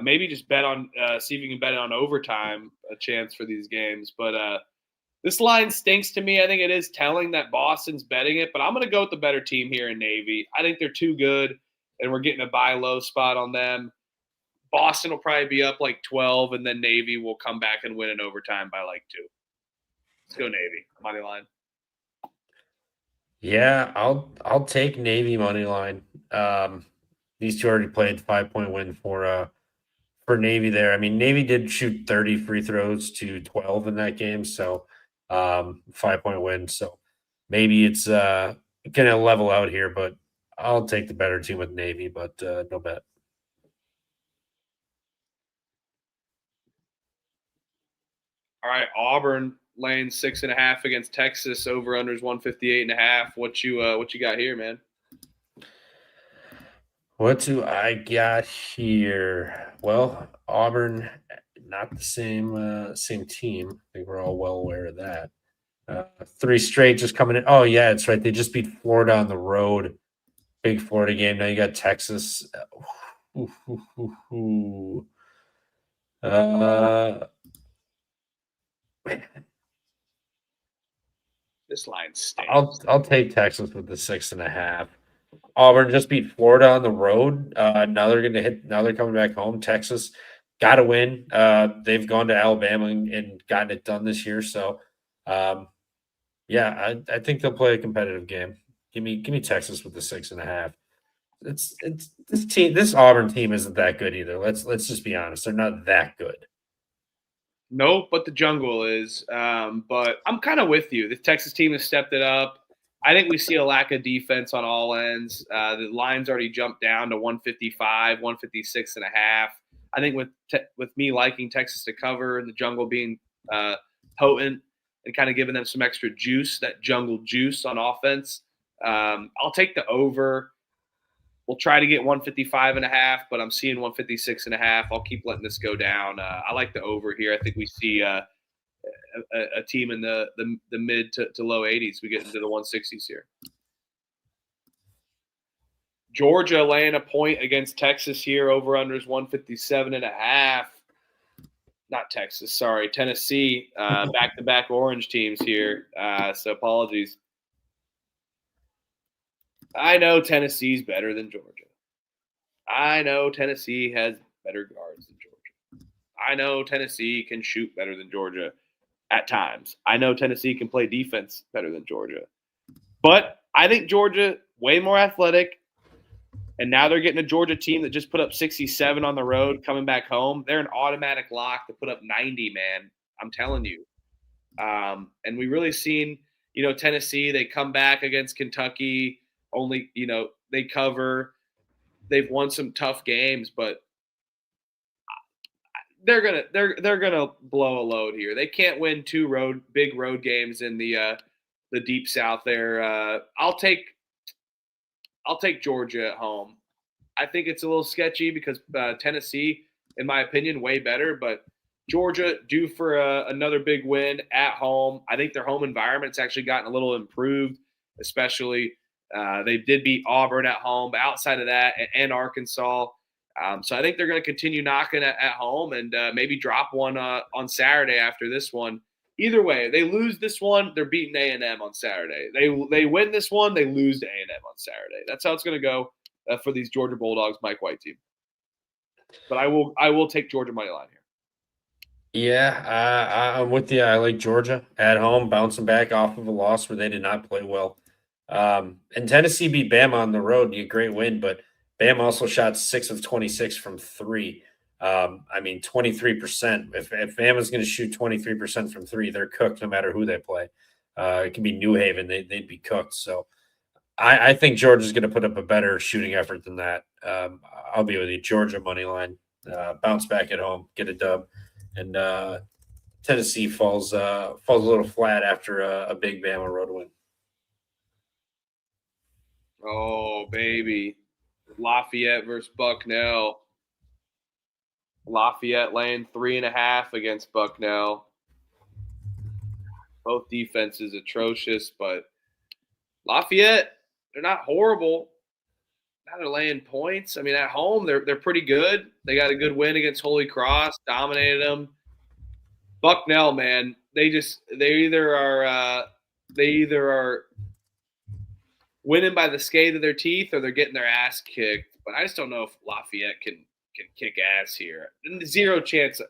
Maybe just bet on see if you can bet it on overtime, a chance for these games. But this line stinks to me. I think it is telling that Boston's betting it, but I'm going to go with the better team here in Navy. I think they're too good, and we're getting a buy low spot on them. Boston will probably be up like 12, and then Navy will come back and win in overtime by like 2. Let's go Navy money line. Yeah, I'll take Navy money line. These two already played 5-point win for Navy there. I mean, Navy did shoot 30 free throws to 12 in that game, so 5-point win. So maybe it's gonna level out here, but I'll take the better team with Navy, but no bet. All right, Auburn laying 6.5 against Texas. Over unders 158.5. What you got here, man? What do I got here? Well, Auburn, not the same team. I think we're all well aware of that. 3 straight just coming in. Oh yeah, that's right. They just beat Florida on the road. Big Florida game. Now you got Texas. This line stinks. I'll take Texas with the 6.5. Auburn just beat Florida on the road. Now they're coming back home. Texas got to win. They've gone to Alabama and gotten it done this year. So, yeah, I think they'll play a competitive game. Give me Texas with the 6.5. It's this Auburn team isn't that good either. Let's just be honest. They're not that good. No, but the jungle is. But I'm kind of with you. The Texas team has stepped it up. I think we see a lack of defense on all ends. The line's already jumped down to 155, 156.5. I think with me liking Texas to cover and the jungle being potent and kind of giving them some extra juice, that jungle juice on offense, I'll take the over. We'll try to get 155.5, but I'm seeing 156.5. I'll keep letting this go down. I like the over here. I think we see a team in the mid to low 80s. We get into the 160s here. Georgia laying a point against Texas here. Over unders 157.5. Not Texas, sorry, Tennessee. Back-to-back orange teams here. So apologies. I know Tennessee's better than Georgia. I know Tennessee has better guards than Georgia. I know Tennessee can shoot better than Georgia at times. I know Tennessee can play defense better than Georgia. But I think Georgia, way more athletic, and now they're getting a Georgia team that just put up 67 on the road coming back home. They're an automatic lock to put up 90, man. I'm telling you. And we really seen, Tennessee, they come back against Kentucky, only, they cover. They've won some tough games, but they're gonna blow a load here. They can't win two big road games in the deep South there. I'll take Georgia at home. I think it's a little sketchy because Tennessee, in my opinion, way better, but Georgia due for another big win at home. I think their home environment's actually gotten a little improved, especially they did beat Auburn at home, but outside of that, and Arkansas. So I think they're going to continue knocking at home and maybe drop one on Saturday after this one. Either way, they lose this one, they're beating A&M on Saturday. They win this one, they lose to A&M on Saturday. That's how it's going to go for these Georgia Bulldogs, Mike White team. But I will take Georgia money line here. Yeah, I'm with you. I like Georgia at home, bouncing back off of a loss where they did not play well. And Tennessee beat Bama on the road. A great win, but Bama also shot 6 of 26 from 3. 23%. If Bama's going to shoot 23% from 3, they're cooked no matter who they play. It can be New Haven. They'd be cooked. So I think Georgia's going to put up a better shooting effort than that. I'll be with you. Georgia money line. Bounce back at home, get a dub. And Tennessee falls a little flat after a big Bama road win. Oh, baby. Lafayette versus Bucknell. Lafayette laying 3.5 against Bucknell. Both defenses atrocious, but Lafayette, they're not horrible. Now they're laying points. I mean, at home, they're pretty good. They got a good win against Holy Cross, dominated them. Bucknell, man, they either are winning by the scathe of their teeth or they're getting their ass kicked. But I just don't know if Lafayette can kick ass here. Zero chance.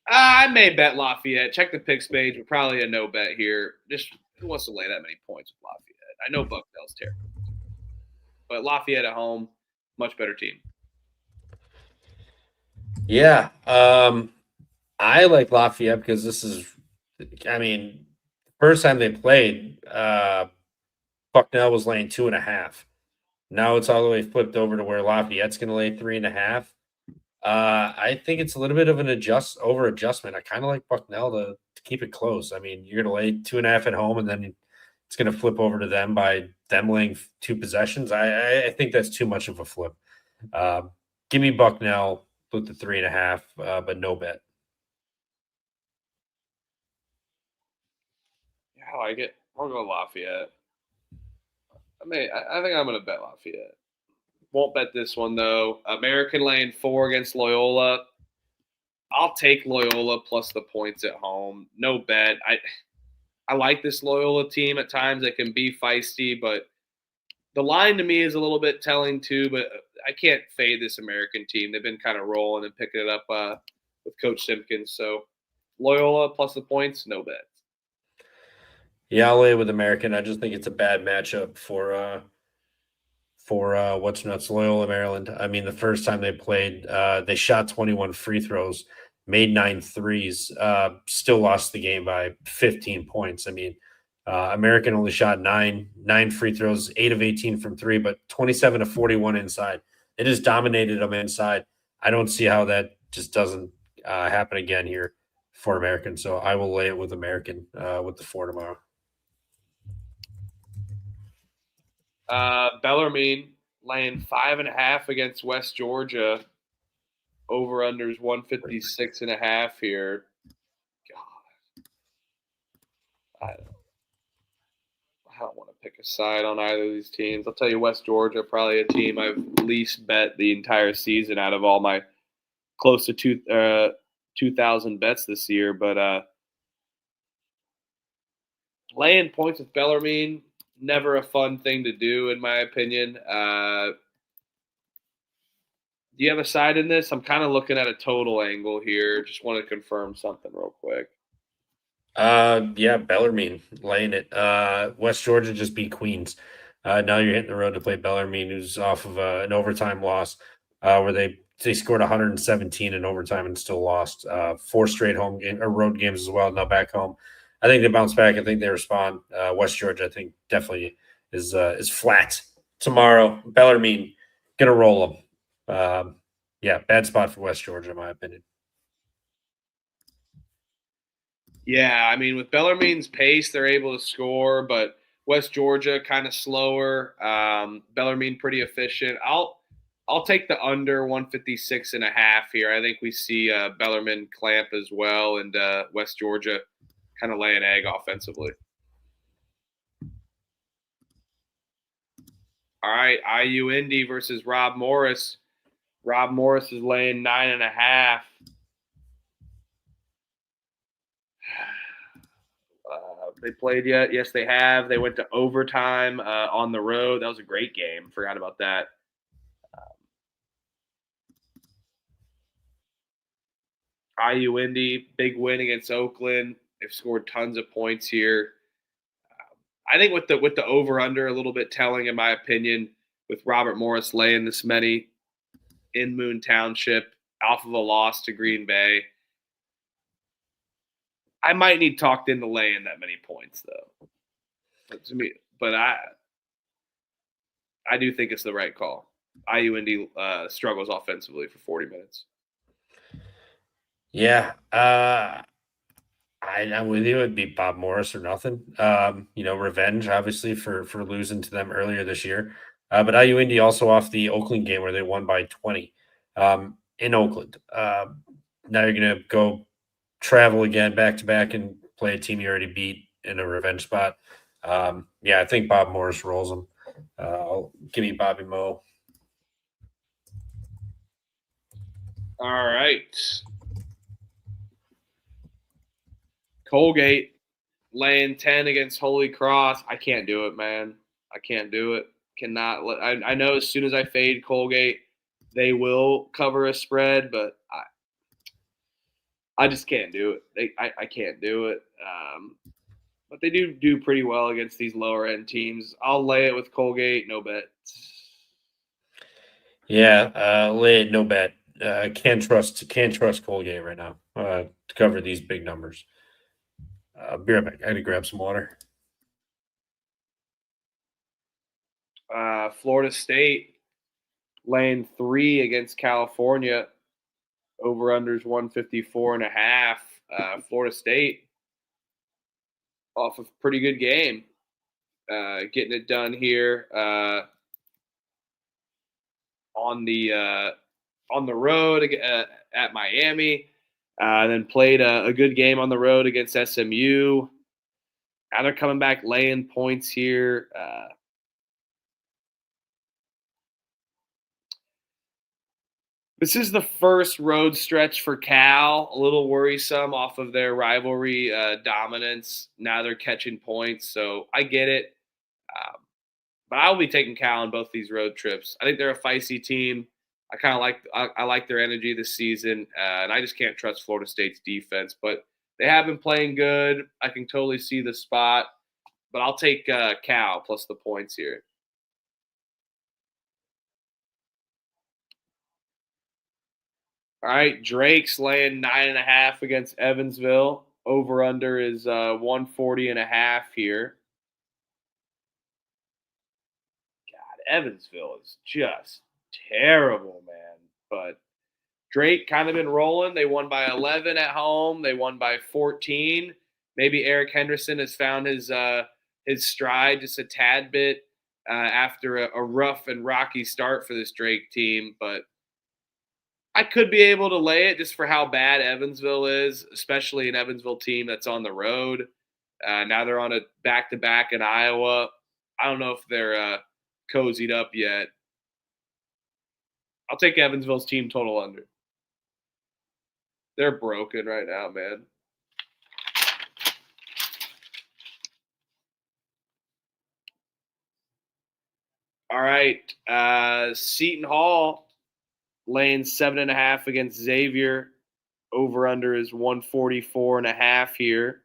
I may bet Lafayette. Check the picks page, but probably a no bet here. Just who wants to lay that many points with Lafayette? I know Bucknell's terrible. But Lafayette at home, much better team. Yeah. I like Lafayette because this is, first time they played, Bucknell was laying 2.5. Now it's all the way flipped over to where Lafayette's going to lay 3.5. I think it's a little bit of an over adjustment. I kind of like Bucknell to keep it close. I mean, you're going to lay 2.5 at home, and then it's going to flip over to them by them laying 2 possessions. I think that's too much of a flip. Give me Bucknell with the 3.5, but no bet. Yeah, I like it. I'll go Lafayette. I think I'm going to bet Lafayette. Won't bet this one, though. American laying 4 against Loyola. I'll take Loyola plus the points at home. No bet. I like this Loyola team at times. They can be feisty, but the line to me is a little bit telling too, but I can't fade this American team. They've been kind of rolling and picking it up with Coach Simpkins. So Loyola plus the points, no bet. Yeah, I'll lay with American. I just think it's a bad matchup for what's nuts, Loyola, Maryland. I mean, the first time they played, they shot 21 free throws, made 9 threes, still lost the game by 15 points. I mean, American only shot nine free throws, 8 of 18 from 3, but 27 of 41 inside. It just dominated them inside. I don't see how that just doesn't happen again here for American. So I will lay it with American with the 4 tomorrow. Bellarmine laying 5.5 against West Georgia. Over unders 156.5 here. God, I don't want to pick a side on either of these teams. I'll tell you, West Georgia probably a team I've least bet the entire season out of all my close to 2,000 bets this year. But laying points with Bellarmine, never a fun thing to do, in my opinion. Do you have a side in this? I'm kind of looking at a total angle here. Just want to confirm something real quick. Yeah, Bellarmine laying it. West Georgia just beat Queens. Now you're hitting the road to play Bellarmine, who's off of an overtime loss, where they scored 117 in overtime and still lost. 4 straight road games as well. Now back home, I think they bounce back. I think they respond. West Georgia, I think, definitely is flat tomorrow. Bellarmine gonna roll them. Yeah, bad spot for West Georgia, in my opinion. Yeah, I mean, with Bellarmine's pace, they're able to score, but West Georgia kind of slower. Bellarmine pretty efficient. I'll take the under 156.5 here. I think we see Bellarmine clamp as well, and West Georgia kind of lay an egg offensively. All right, IU Indy versus Rob Morris. Rob Morris is laying 9.5. They played yet? Yes, they have. They went to overtime on the road. That was a great game. Forgot about that. IU Indy, big win against Oakland. They've scored tons of points here. I think with the over under a little bit telling in my opinion, with Robert Morris laying this many in Moon Township off of a loss to Green Bay. I might need talked into laying that many points though. But I do think it's the right call. IU Indy struggles offensively for 40 minutes. Yeah, I'm with you. It'd be Bob Morris or nothing. Revenge, obviously, for losing to them earlier this year. But IU Indy also off the Oakland game where they won by 20 in Oakland. Now you're going to go travel again back to back and play a team you already beat in a revenge spot. Yeah, I think Bob Morris rolls them. Give me Bobby Moe. All right. Colgate laying 10 against Holy Cross. I can't do it, man. I can't do it. Cannot. I know as soon as I fade Colgate, they will cover a spread, but I just can't do it. I can't do it. But they do pretty well against these lower end teams. I'll lay it with Colgate. No bet. Yeah, lay it, no bet. Can't trust Colgate right now to cover these big numbers. Be right back. I had to grab some water. Florida State laying 3 against California. Over unders 154.5. Florida State off of pretty good game. Getting it done here on the road at Miami. Then played a good game on the road against SMU. Now they're coming back laying points here. This is the first road stretch for Cal. A little worrisome off of their rivalry dominance. Now they're catching points, so I get it. But I'll be taking Cal on both these road trips. I think they're a feisty team. I kind of like their energy this season, and I just can't trust Florida State's defense. But they have been playing good. I can totally see the spot, but I'll take Cal plus the points here. All right, Drake's laying 9.5 against Evansville. Over under is 140.5 here. God, Evansville is just terrible, man. But Drake kind of been rolling. They won by 11 at home. They won by 14. Maybe Eric Henderson has found his stride just a tad bit after a rough and rocky start for this Drake team, but I could be able to lay it just for how bad Evansville is, especially an Evansville team that's on the road. Now they're on a back-to-back in Iowa. I don't know if they're cozied up yet. I'll take Evansville's team total under. They're broken right now, man. All right. Seton Hall laying 7.5 against Xavier. Over under is 144.5 here.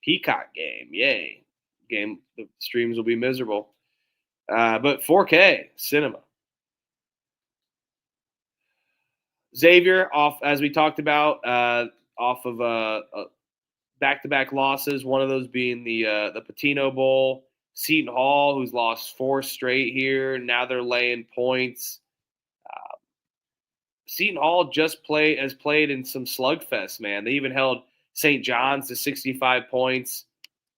Peacock game, yay. game, the streams will be miserable. But 4K cinema. Xavier off, as we talked about, off of back-to-back losses. One of those being the Patino Bowl. Seton Hall, who's lost 4 straight here. Now they're laying points. Seton Hall has played in some slugfest, man. They even held St. John's to 65 points,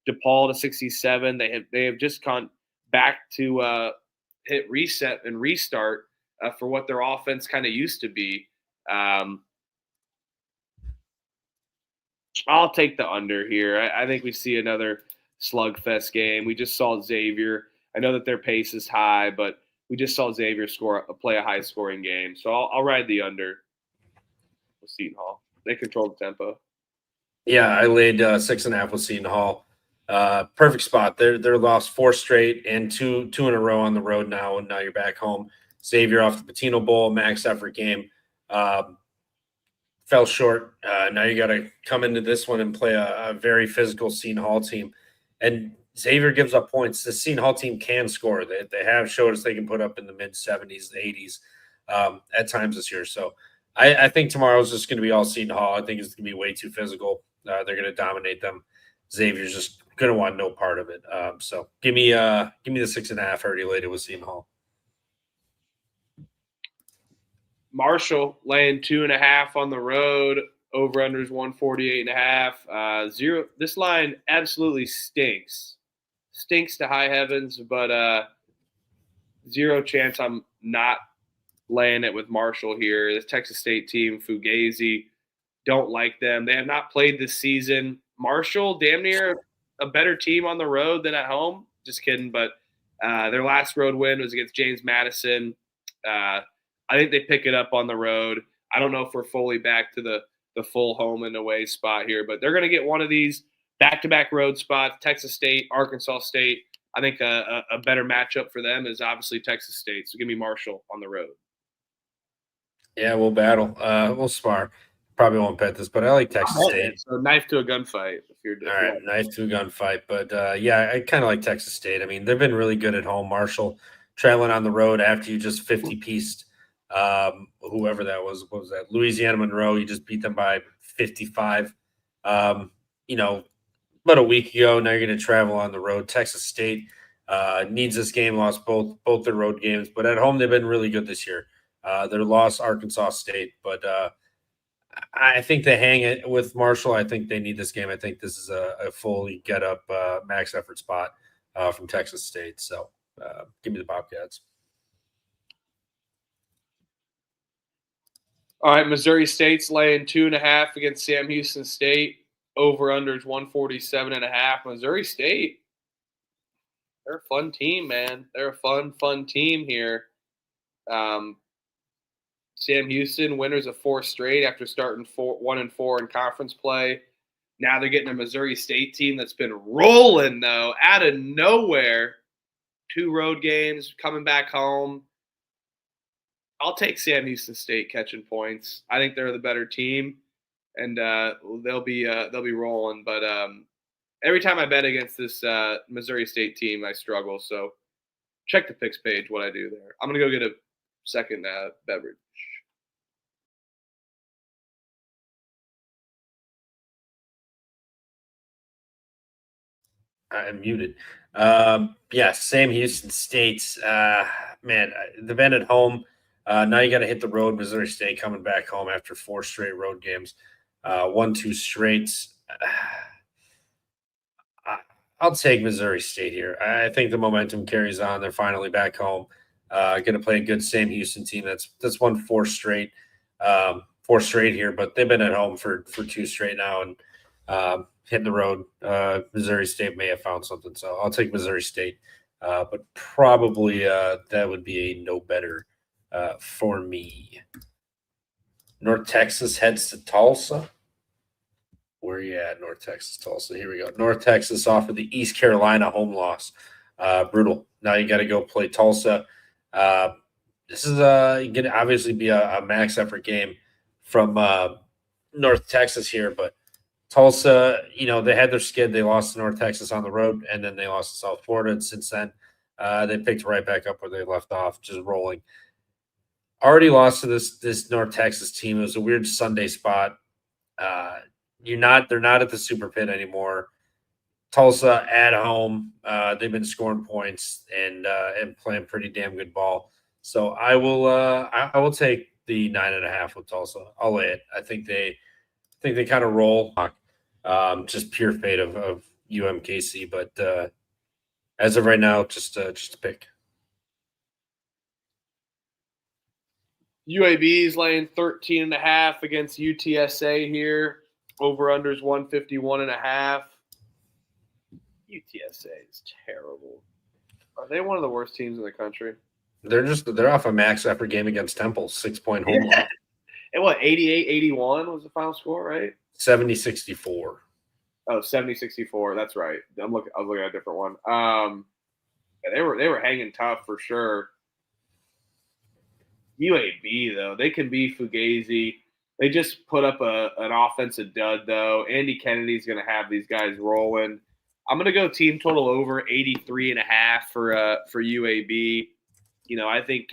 DePaul to 67. They have just gone back to hit reset and restart for what their offense kind of used to be. I'll take the under here. I think we see another slugfest game. We just saw Xavier. I know that their pace is high, but we just saw Xavier play a high-scoring game. So I'll ride the under with Seton Hall. They control the tempo. Yeah, I laid 6.5 with Seton Hall. Perfect spot. They're lost 4 straight and two in a row on the road now, and now you're back home. Xavier off the Patino Bowl, max effort game. Fell short. Now you got to come into this one and play a very physical Seton Hall team. And Xavier gives up points. The Seton Hall team can score. They have showed us they can put up in the mid-70s, the 80s at times this year. So I think tomorrow's just going to be all Seton Hall. I think it's going to be way too physical. They're going to dominate them. Xavier's just going to want no part of it. So give me the 6.5. I already laid it with Seton Hall. Marshall laying 2.5 on the road. Over-under is 148.5. Zero. This line absolutely stinks. Stinks to high heavens, but zero chance I'm not laying it with Marshall here. This Texas State team, Fugazi, don't like them. They have not played this season. Marshall, damn near a better team on the road than at home. Just kidding, but their last road win was against James Madison. I think they pick it up on the road. I don't know if we're fully back to the full home and away spot here, but they're going to get one of these back-to-back road spots, Texas State, Arkansas State. I think a better matchup for them is obviously Texas State. So give me Marshall on the road. Yeah, we'll battle. We'll spar. Probably won't bet this, but I like Texas State. So knife to a gunfight. All right, knife to a gunfight. But, yeah, I kind of like Texas State. I mean, they've been really good at home. Marshall traveling on the road after you just 50-pieced whoever that was. What was that? Louisiana Monroe. You just beat them by 55. About a week ago. Now you're going to travel on the road. Texas State needs this game. Lost both their road games, but at home they've been really good this year. They're lost Arkansas State, but I think they hang it with Marshall. I think they need this game. I think this is a fully get up max effort spot from Texas State. So give me the Bobcats. All right, Missouri State's laying 2.5 against Sam Houston State. Over-under is 147.5. Missouri State, they're a fun team, man. They're a fun team here. Sam Houston, winners of 4 straight after starting 1-4 in conference play. Now they're getting a Missouri State team that's been rolling, though, out of nowhere. 2 road games, coming back home. I'll take Sam Houston State catching points. I think they're the better team, and they'll be rolling. But every time I bet against this Missouri State team, I struggle. So check the picks page. What I do there. I'm gonna go get a second beverage. I'm muted. Sam Houston State. Man, they've been at home. Now you got to hit the road. Missouri State coming back home after 4 straight road games. 1-2 straights. I'll take Missouri State here. I think the momentum carries on. They're finally back home. Going to play a good Sam Houston team that's won 4 straight. 4 straight here, but they've been at home for 2 straight now and hitting the road. Missouri State may have found something, so I'll take Missouri State. But probably that would be a no better for me. North Texas heads to Tulsa. Where are you at, North Texas, Tulsa? Here we go. North Texas off of the East Carolina home loss. Brutal. Now you got to go play Tulsa. This is going to obviously be a max effort game from North Texas here, but Tulsa, they had their skid. They lost to North Texas on the road, and then they lost to South Florida. And since then, they picked right back up where they left off, just rolling. Already lost to this North Texas team. It was a weird Sunday spot. They're not at the Super Pit anymore. Tulsa at home. They've been scoring points and playing pretty damn good ball. So I will take the 9.5 with Tulsa. I'll lay it. I think they kind of roll. Just pure fate of UMKC, but as of right now, just a pick. UAB is laying 13.5 against UTSA here. Over unders 151.5. UTSA is terrible. Are they one of the worst teams in the country? They're off a max effort game against Temple, 6-point home run. And what, 88-81 was the final score, right? 70-64. Oh, 70-64. That's right. I was looking at a different one. Yeah, they were hanging tough for sure. UAB though, they can be fugazi. They just put up an offensive dud though. Andy Kennedy's going to have these guys rolling. I'm going to go team total over 83.5 for UAB. I think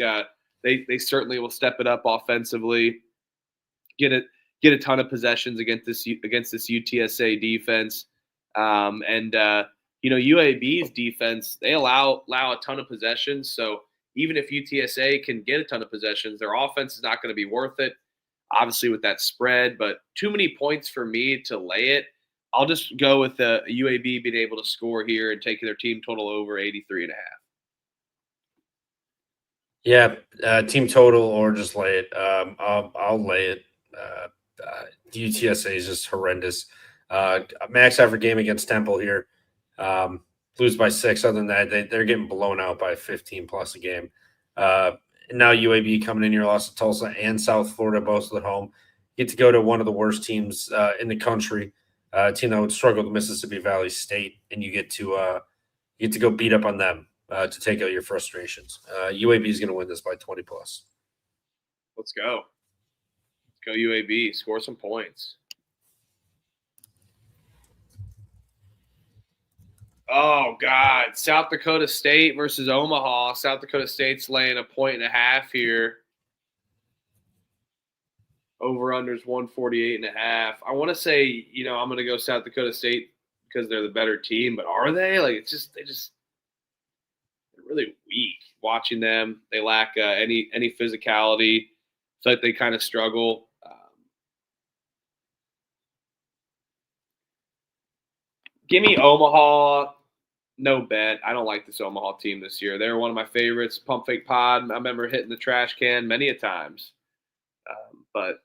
they certainly will step it up offensively. Get a ton of possessions against this UTSA defense. UAB's defense, they allow a ton of possessions. So even if UTSA can get a ton of possessions, their offense is not going to be worth it, obviously, with that spread. But too many points for me to lay it. I'll just go with the UAB being able to score here and taking their team total over 83.5. Yeah, team total or just lay it. I'll lay it. UTSA is just horrendous. Max effort game against Temple here. Lose by 6. Other than that, they're getting blown out by 15 plus a game. And now UAB coming in here, lost to Tulsa and South Florida, both at home. Get to go to one of the worst teams in the country, a team that would struggle with Mississippi Valley State, and you get to go beat up on them to take out your frustrations. UAB is going to win this by 20 plus. Let's go. Let's go UAB. Score some points. Oh, God. South Dakota State versus Omaha. South Dakota State's laying 1.5 here. Over-unders 148.5. I want to say, I'm going to go South Dakota State because they're the better team, but are they? They're really weak. Watching them, they lack any physicality. It's like they kind of struggle. Give me Omaha. No bet. I don't like this Omaha team this year. They're one of my favorites. Pump Fake Pod. I remember hitting the trash can many a times. But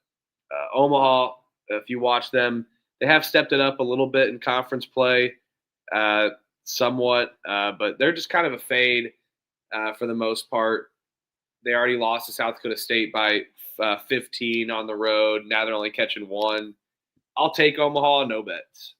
Omaha, if you watch them, they have stepped it up a little bit in conference play, somewhat. But they're just kind of a fade for the most part. They already lost to South Dakota State by 15 on the road. Now they're only catching 1. I'll take Omaha. No bets.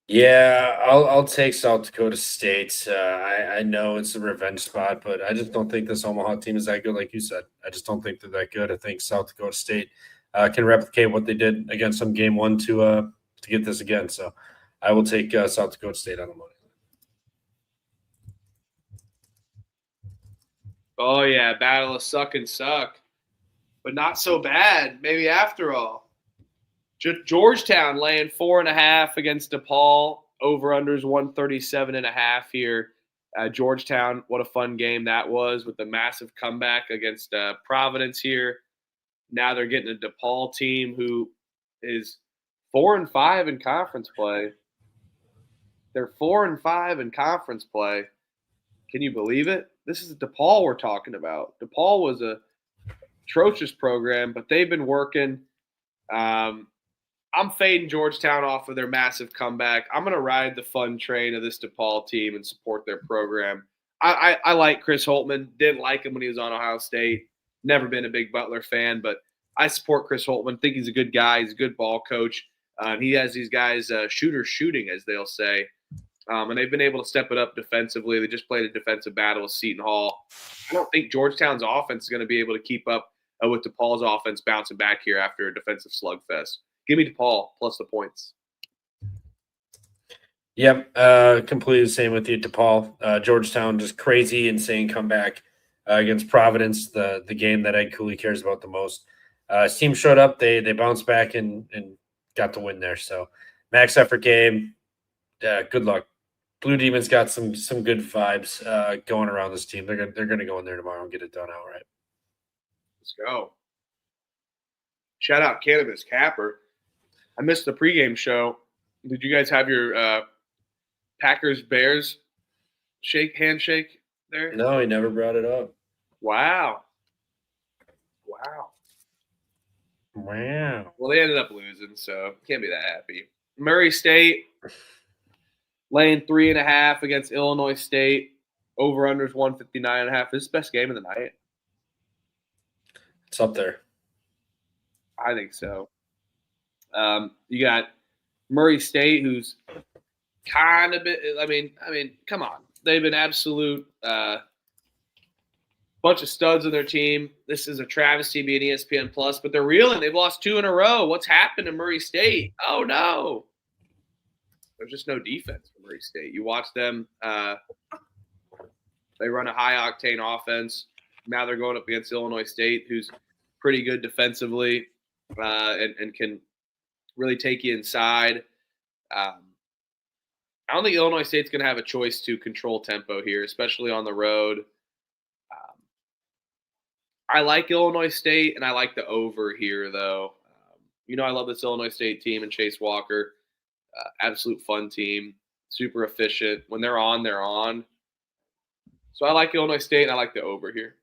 Yeah, I'll take South Dakota State. I know it's a revenge spot, but I just don't think this Omaha team is that good, like you said. I just don't think they're that good. I think South Dakota State can replicate what they did against them game 1 to get this again. So I will take South Dakota State on the money. Oh, yeah, battle of suck and suck. But not so bad, maybe after all. Georgetown laying 4.5 against DePaul. Over-unders 137.5 here. Georgetown, what a fun game that was with the massive comeback against Providence here. Now they're getting a DePaul team who is 4-5 in conference play. They're 4-5 in conference play. Can you believe it? This is DePaul we're talking about. DePaul was a atrocious program, but they've been working. I'm fading Georgetown off of their massive comeback. I'm going to ride the fun train of this DePaul team and support their program. I like Chris Holtmann. Didn't like him when he was on Ohio State. Never been a big Butler fan, but I support Chris Holtmann. Think he's a good guy. He's a good ball coach. He has these guys shooters shooting, as they'll say. And they've been able to step it up defensively. They just played a defensive battle with Seton Hall. I don't think Georgetown's offense is going to be able to keep up with DePaul's offense bouncing back here after a defensive slugfest. Give me DePaul plus the points. Yep, completely the same with you, DePaul. Georgetown, just crazy, insane comeback against Providence, the game that Ed Cooley cares about the most. His team showed up, they bounced back and got the win there. So max effort game. Good luck. Blue Demons got some good vibes going around this team. They're gonna go in there tomorrow and get it done outright. Let's go. Shout out Cannabis Capper. I missed the pregame show. Did you guys have your Packers Bears handshake there? No, he never brought it up. Wow. Well, they ended up losing, so can't be that happy. Murray State laying 3.5 against Illinois State. Over-unders 159.5. This is the best game of the night. It's up there. I think so. You got Murray State, who's kind of been. I mean, come on. They've been absolute bunch of studs on their team. This is a travesty being ESPN Plus, but they're reeling. They've lost 2 in a row. What's happened to Murray State? Oh no, there's just no defense for Murray State. You watch them. They run a high octane offense. Now they're going up against Illinois State, who's pretty good defensively and can really take you inside. I don't think Illinois State's going to have a choice to control tempo here, especially on the road. I like Illinois State, and I like the over here, though. I love this Illinois State team and Chase Walker. Absolute fun team, super efficient. When they're on, they're on. So I like Illinois State, and I like the over here.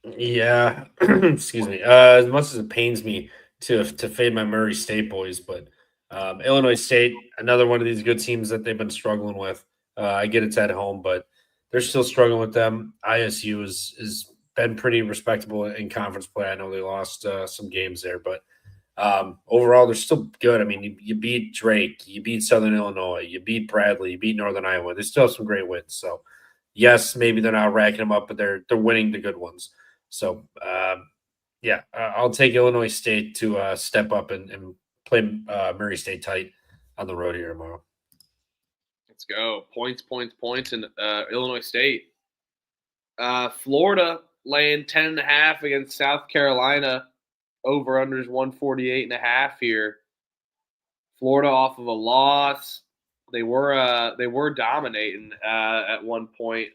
Yeah, excuse me. As much as it pains me to fade my Murray State boys, but Illinois State, another one of these good teams that they've been struggling with. I get it's at home, but they're still struggling with them. ISU has been pretty respectable in conference play. I know they lost some games there, but overall they're still good. I mean, you beat Drake, you beat Southern Illinois, you beat Bradley, you beat Northern Iowa. They still have some great wins. So yes, maybe they're not racking them up, but they're winning the good ones. So I'll take Illinois State to step up and play Murray State tight on the road here tomorrow. Let's go. Points in Illinois State. Florida laying 10.5 against South Carolina. Over-unders 148.5 here. Florida off of a loss. They were dominating at one point.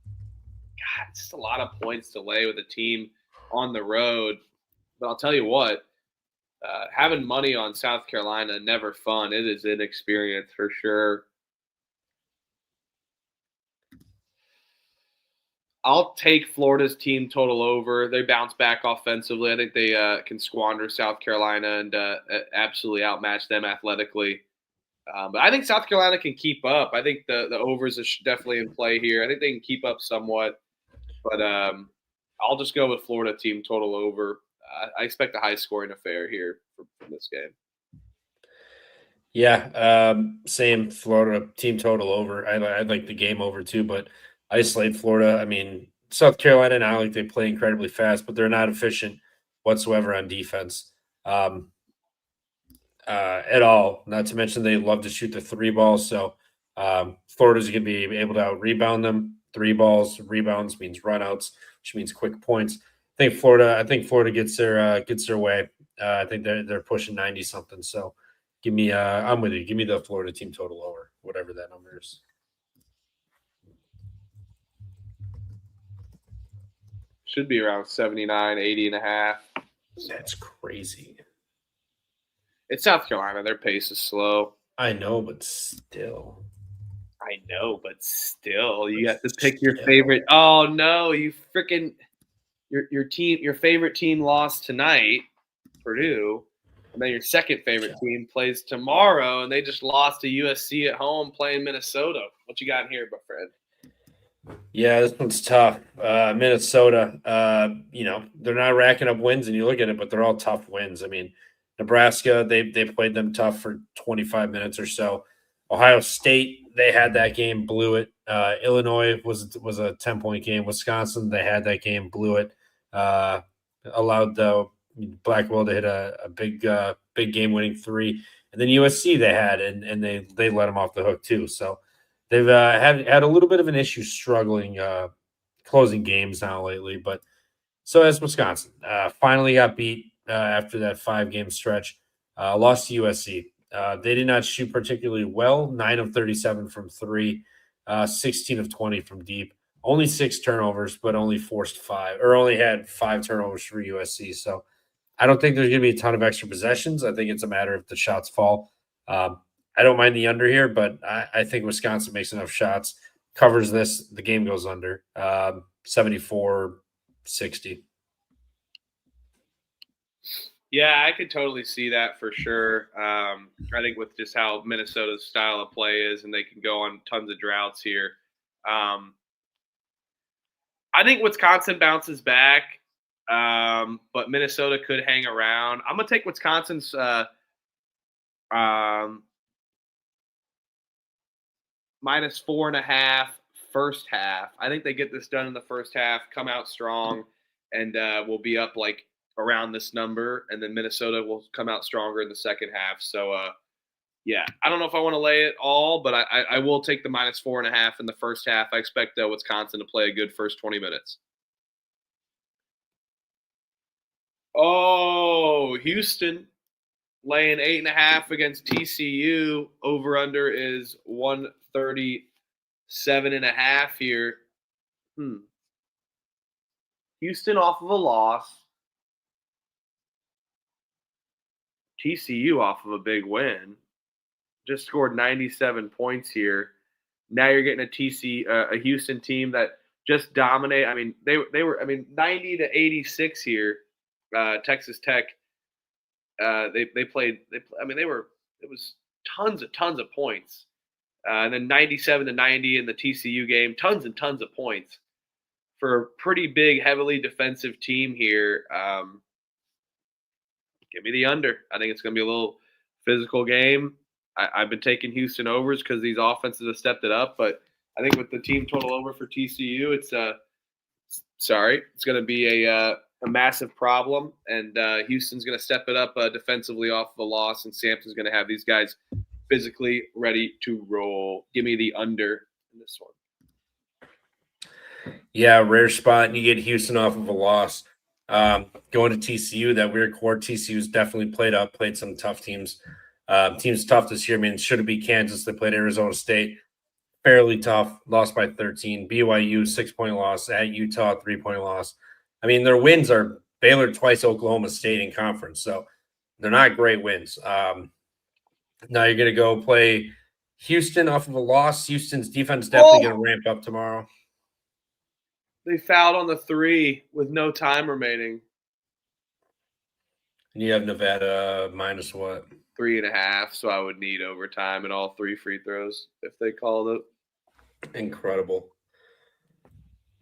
God, it's just a lot of points to lay with a team on the road. But I'll tell you what, having money on South Carolina, never fun. It is an experience for sure. I'll take Florida's team total over. They bounce back offensively. I think they can squander South Carolina and absolutely outmatch them athletically. But I think South Carolina can keep up. I think the overs is definitely in play here. I think they can keep up somewhat. But I'll just go with Florida team total over. I expect a high-scoring affair here from this game. Yeah, same Florida team total over. I'd like the game over too, but isolate Florida. I mean, South Carolina now, like they play incredibly fast, but they're not efficient whatsoever on defense at all. Not to mention they love to shoot the 3 balls. So Florida's going to be able to out-rebound them. 3 balls, rebounds means runouts, which means quick points. I think Florida gets their way. I think they're pushing 90 something. So give me I'm with you. Give me the Florida team total over, whatever that number is. Should be around 79, 80.5. That's crazy. It's South Carolina. Their pace is slow. I know, but still. You got to pick your favorite. Oh no, you freaking your favorite team lost tonight, Purdue, and then your second favorite team plays tomorrow, and they just lost to USC at home playing Minnesota. What you got in here, my friend? Yeah, this one's tough. Minnesota, they're not racking up wins, and you look at it, but they're all tough wins. I mean, Nebraska, they played them tough for 25 minutes or so. Ohio State, they had that game, blew it. Illinois was a 10-point game. Wisconsin, they had that game, blew it. Allowed the Blackwell to hit a big game-winning three. And then USC they had, and they let them off the hook too. So they've had a little bit of an issue struggling closing games now lately. But so has Wisconsin. Finally got beat after that 5-game stretch. Lost to USC. They did not shoot particularly well. 9 of 37 from three, 16 of 20 from deep. Only 6 turnovers, but only had 5 turnovers for USC. So I don't think there's going to be a ton of extra possessions. I think it's a matter if the shots fall. I don't mind the under here, but I think Wisconsin makes enough shots, covers this. The game goes under 74-60. Yeah, I could totally see that for sure. I think with just how Minnesota's style of play is, and they can go on tons of droughts here. I think Wisconsin bounces back, but Minnesota could hang around. I'm going to take Wisconsin's -4.5 first half. I think they get this done in the first half, come out strong, and will be up like around this number, and then Minnesota will come out stronger in the second half. So, yeah, I don't know if I want to lay it all, but I will take the -4.5 in the first half. I expect Wisconsin to play a good first 20 minutes. Oh, Houston laying 8.5 against TCU. Over under is 137.5 here. Houston off of a loss. TCU off of a big win. Just scored 97 points here. Now you're getting a Houston team that just dominate. I mean, they were 90-86 here. Texas Tech. It was tons of points. And then 97-90 in the TCU game, tons and tons of points for a pretty big, heavily defensive team here. Give me the under. I think it's going to be a little physical game. I've been taking Houston overs because these offenses have stepped it up, but I think with the team total over for TCU, it's going to be a massive problem, and Houston's going to step it up defensively off of a loss, and Sampson's going to have these guys physically ready to roll. Give me the under in this one. Yeah, rare spot, and you get Houston off of a loss. Going to TCU, that weird core. TCU's definitely played some tough teams. Teams tough this year. I mean, should it be Kansas? They played Arizona State. Fairly tough. Lost by 13. BYU, 6-point loss. At Utah, 3-point loss. I mean, their wins are Baylor twice, Oklahoma State in conference. So they're not great wins. Now you're going to go play Houston off of a loss. Houston's defense definitely going to ramp up tomorrow. They fouled on the 3 with no time remaining. And you have Nevada minus what? 3.5. So I would need overtime and all 3 free throws if they called it. Incredible.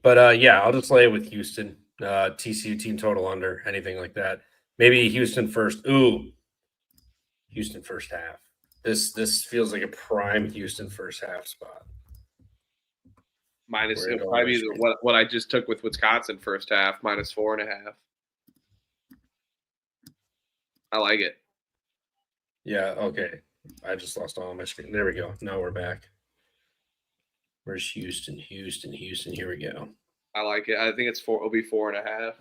But yeah, I'll just lay it with Houston. TCU team total under, anything like that. Maybe Houston first. Ooh, Houston first half. This feels like a prime Houston first half spot. Minus probably what I just took with Wisconsin first half, -4.5. I like it. Yeah, okay. I just lost all my screen. There we go. Now we're back. Where's Houston? Houston. Here we go. I like it. I think it'll be 4.5.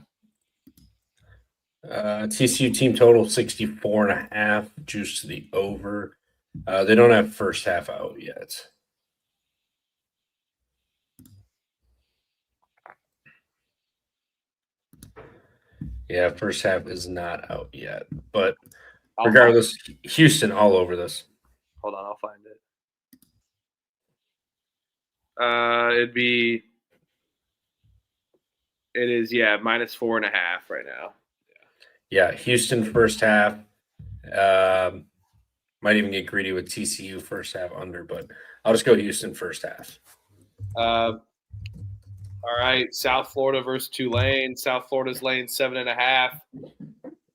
TCU team total 64.5. Juice to the over. They don't have first half out yet. Yeah, first half is not out yet. But regardless, Houston all over this. Hold on, I'll find it. It is -4.5 right now. Yeah, Houston first half. Might even get greedy with TCU first half under, but I'll just go Houston first half. All right, South Florida versus Tulane. South Florida's laying 7.5.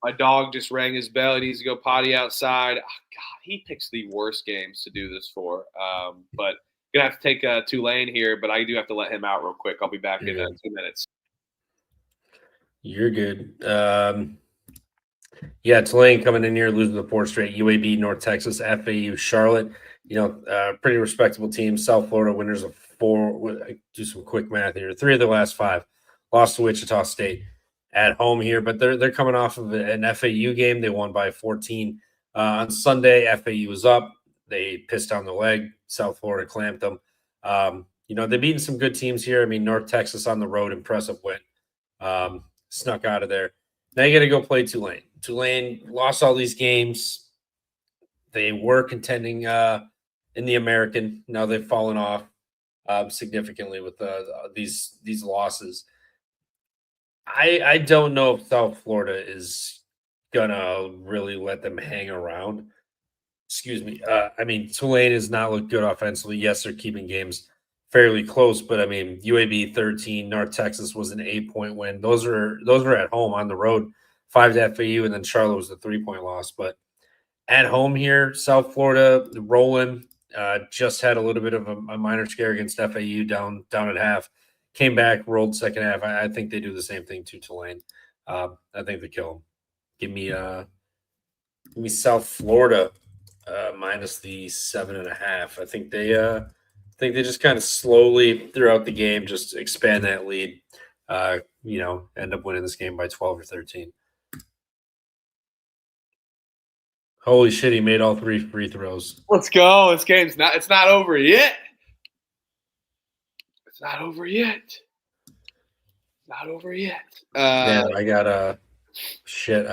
My dog just rang his bell. He needs to go potty outside. Oh, God, he picks the worst games to do this for. But going to have to take Tulane here, but I do have to let him out real quick. I'll be back in 2 minutes. You're good. Yeah, Tulane coming in here, losing the 4 straight. UAB, North Texas, FAU, Charlotte. Pretty respectable teams. South Florida winners of 4. I do some quick math here. 3 of their last 5. Lost to Wichita State at home here, but they're coming off of an FAU game. They won by 14 on Sunday. FAU was up. They pissed down the leg. South Florida clamped them. They've beaten some good teams here. I mean, North Texas on the road, impressive win. Snuck out of there. Now you got to go play Tulane. Tulane lost all these games. They were contending in the American. Now they've fallen off significantly with these losses. I don't know if South Florida is gonna really let them hang around. Excuse me. Tulane has not looked good offensively. Yes, they're keeping games fairly close, but UAB 13, North Texas was an 8-point win. Those are at home. On the road, 5 to FAU, and then Charlotte was a 3-point loss. But at home here, South Florida rolling. Just had a little bit of a minor scare against FAU down at half. Came back, rolled second half. I think they do the same thing to Tulane. I think they kill them. Give me South Florida minus the 7.5. I think they just kind of slowly throughout the game just expand that lead. End up winning this game by 12 or 13. Holy shit, he made all 3 free throws. Let's go. This game's it's not over yet. It's not over yet. Not over yet. I got I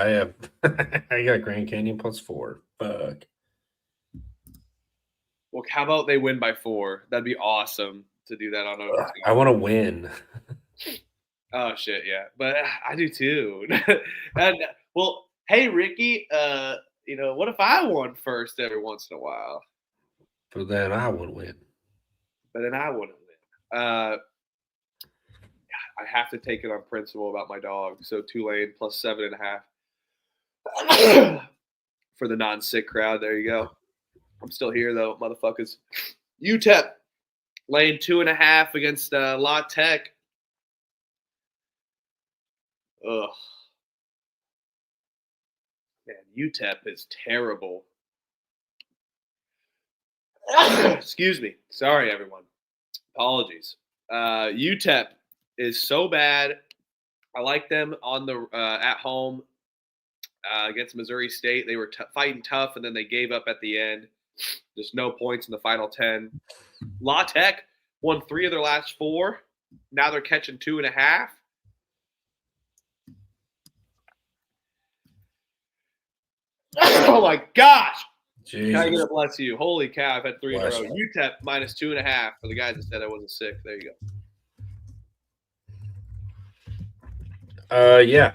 have I got Grand Canyon +4. Fuck. Well, how about they win by 4? That'd be awesome to do that on overtime. I want to win. Oh shit, yeah, but I do too. And well, hey Ricky, what if I won first every once in a while? But then I would win. But then I wouldn't win. I have to take it on principle about my dog. So Tulane plus 7.5 for the non-sick crowd. There you go. I'm still here though, motherfuckers. UTEP laying 2.5 against La Tech. Ugh. Man, UTEP is terrible. Excuse me. Sorry, everyone. Apologies. UTEP is so bad. I like them on the at home against Missouri State. They were fighting tough, and then they gave up at the end. Just no points in the final 10. La Tech won 3 of their last 4. Now they're catching 2.5. Oh my gosh! Jesus. Can I get a bless you? Holy cow! I've had 3 in a row. UTEP minus 2.5 for the guys that said I wasn't sick. There you go. Yeah.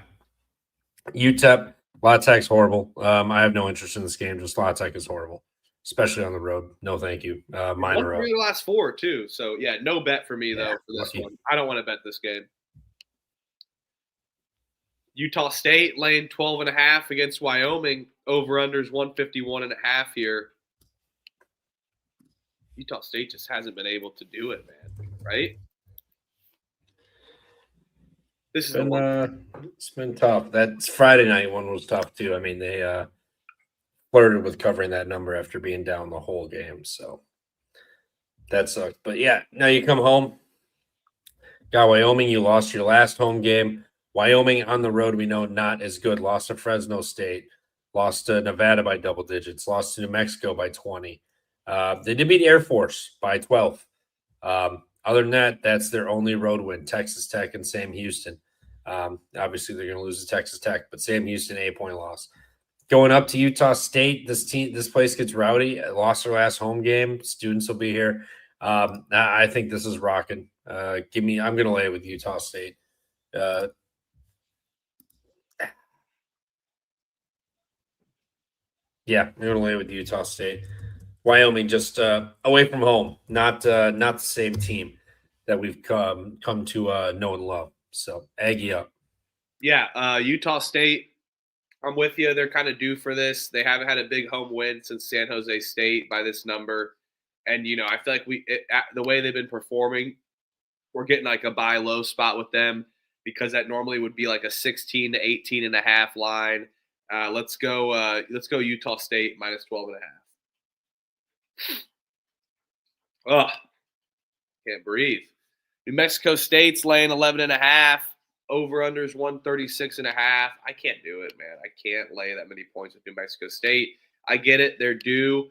UTEP, La Tech's horrible. I have no interest in this game. Just La Tech is horrible, especially on the road. No, thank you. Mine are up. 3 of the last 4 too. So yeah, no bet for me though for this one. I don't want to bet this game. Utah State laying 12.5 against Wyoming. Over-unders 151.5 here. Utah State just hasn't been able to do it, man. Right? This is it's been tough. That Friday night one was tough too. I mean, they flirted with covering that number after being down the whole game, so that sucked. But yeah, now you come home. Got Wyoming. You lost your last home game. Wyoming on the road, we know not as good. Lost to Fresno State. Lost to Nevada by double digits. Lost to New Mexico by 20. They did beat Air Force by 12. Other than that, that's their only road win. Texas Tech and Sam Houston. Obviously, they're going to lose to Texas Tech, but Sam Houston, 8-point loss. Going up to Utah State, this place gets rowdy. Lost their last home game. Students will be here. I think this is rocking. I'm going to lay it with Utah State. Yeah, I'm going to lay it with Utah State. Wyoming just away from home, not the same team that we've come to know and love. So Aggie up. Yeah, Utah State. I'm with you. They're kind of due for this. They haven't had a big home win since San Jose State by this number, and I feel like the way they've been performing, we're getting like a buy low spot with them because that normally would be like a 16 to 18.5 line. Let's go Utah State minus 12.5. Ugh, can't breathe. New Mexico State's laying 11.5. Over-unders 136.5. I can't do it, man. I can't lay that many points with New Mexico State. I get it. They're due.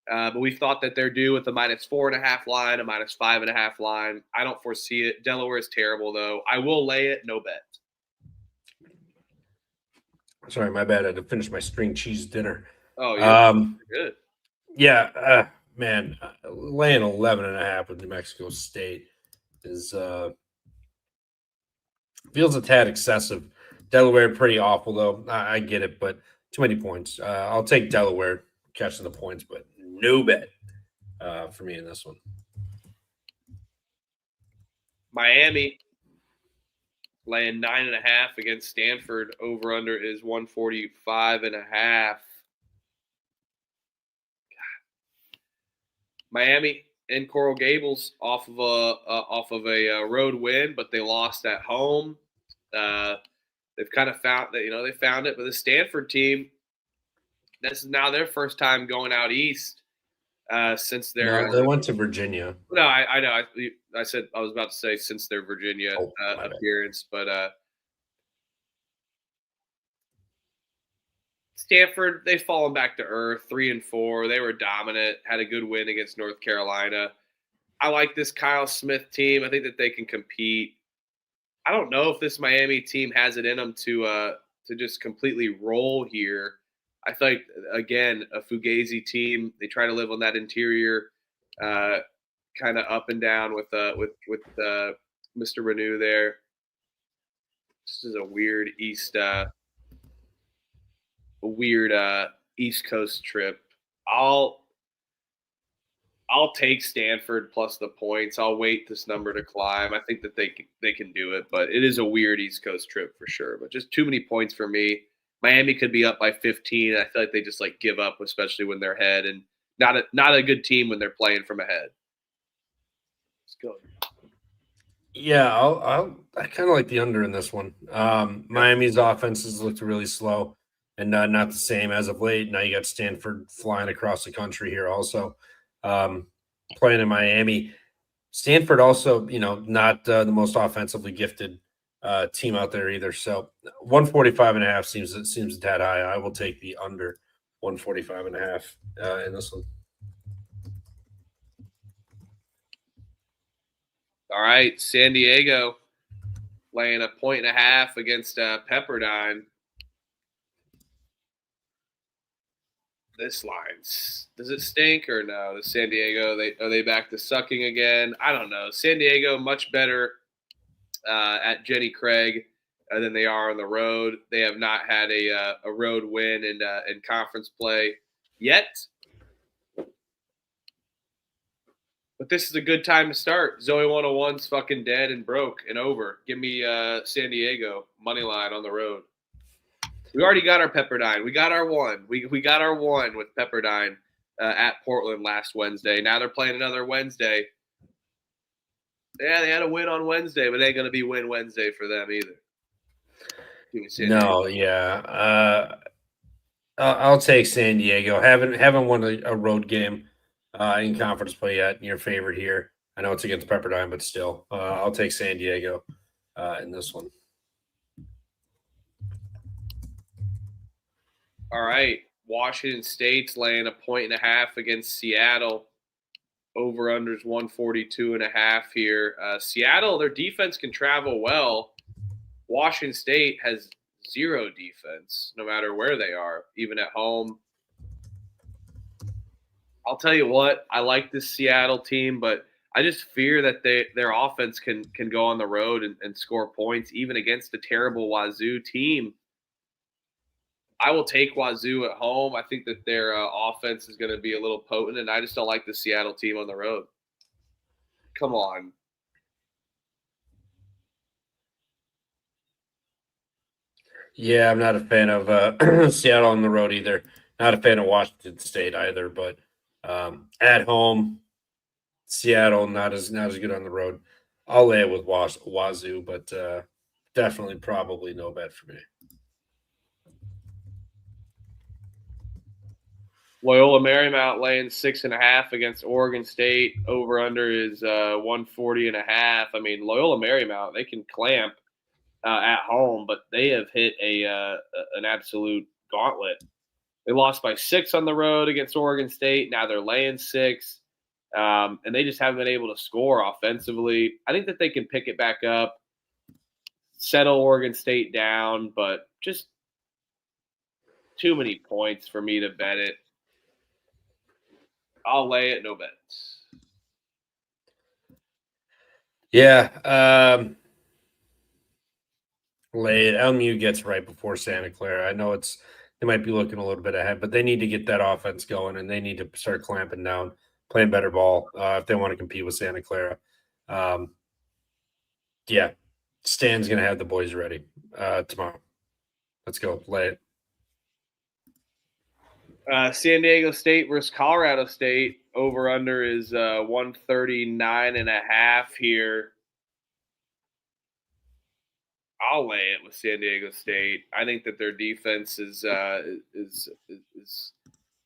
But we thought that they're due with a minus 4.5 line, a minus 5.5 line. I don't foresee it. Delaware is terrible, though. I will lay it. No bet. Sorry, my bad. I had to finish my string cheese dinner. Oh, you're good. Yeah, man, laying 11.5 with New Mexico State is feels a tad excessive. Delaware pretty awful though. I get it, but too many points. I'll take Delaware catching the points, but no bet for me in this one. Miami laying 9.5 against Stanford. Over under is 145.5. Miami in Coral Gables off of a road win, but they lost at home. They've kind of found that they found it, but the Stanford team, this is now their first time going out east since their. No, they went to Virginia. No, I know. I said I was about to say since their Virginia appearance, but Stanford, they've fallen back to earth, 3-4. They were dominant, had a good win against North Carolina. I like this Kyle Smith team. I think that they can compete. I don't know if this Miami team has it in them to just completely roll here. I think, again, a Fugazi team. They try to live on that interior, kind of up and down with Mr. Renew there. This is a weird East Coast trip. I'll take Stanford plus the points. I'll wait this number to climb. I think that they can do it, but it is a weird East Coast trip for sure. But just too many points for me. Miami could be up by 15. I feel like they just give up, especially when they're ahead, and not a good team when they're playing from ahead. Let's go. Yeah, I kind of like the under in this one. Miami's offenses looked really slow and not the same as of late. Now you got Stanford flying across the country here also. Playing in Miami. Stanford also, not the most offensively gifted team out there either. So 145.5 seems a tad high. I will take the under 145.5 in this one. All right, San Diego laying 1.5 against Pepperdine. This line's, does it stink or no? Does San Diego, are they back to sucking again? I don't know. San Diego much better at Jenny Craig than they are on the road. They have not had a road win in conference play yet. But this is a good time to start. Zoe 101's fucking dead and broke and over. Give me San Diego money line on the road. We already got our Pepperdine. We got our one. We got our one with Pepperdine at Portland last Wednesday. Now they're playing another Wednesday. Yeah, they had a win on Wednesday, but it ain't going to be win Wednesday for them either. No, yeah. I'll take San Diego. Haven't won a road game in conference play yet. Your favorite here. I know it's against Pepperdine, but still, I'll take San Diego in this one. All right, Washington State's laying 1.5 against Seattle. Over-unders 142.5 here. Seattle, their defense can travel well. Washington State has zero defense, no matter where they are, even at home. I'll tell you what, I like this Seattle team, but I just fear that their offense can go on the road and score points, even against a terrible Wazoo team. I will take Wazoo at home. I think that their offense is going to be a little potent, and I just don't like the Seattle team on the road. Come on. Yeah, I'm not a fan of Seattle on the road either. Not a fan of Washington State either, but at home, Seattle not as good on the road. I'll lay it with Wazoo, but definitely probably no bet for me. Loyola Marymount laying 6.5 against Oregon State. Over under is 140.5. I mean, Loyola Marymount, they can clamp at home, but they have hit an absolute gauntlet. They lost by 6 on the road against Oregon State. Now they're laying 6, and they just haven't been able to score offensively. I think that they can pick it back up, settle Oregon State down, but just too many points for me to bet it. I'll lay it, no bets. Yeah. Lay it. LMU gets right before Santa Clara. I know they might be looking a little bit ahead, but they need to get that offense going, and they need to start clamping down, playing better ball if they want to compete with Santa Clara. Yeah, Stan's going to have the boys ready tomorrow. Let's go. Lay it. San Diego State versus Colorado State. Over under is 139.5 here. I'll lay it with San Diego State. I think that their defense is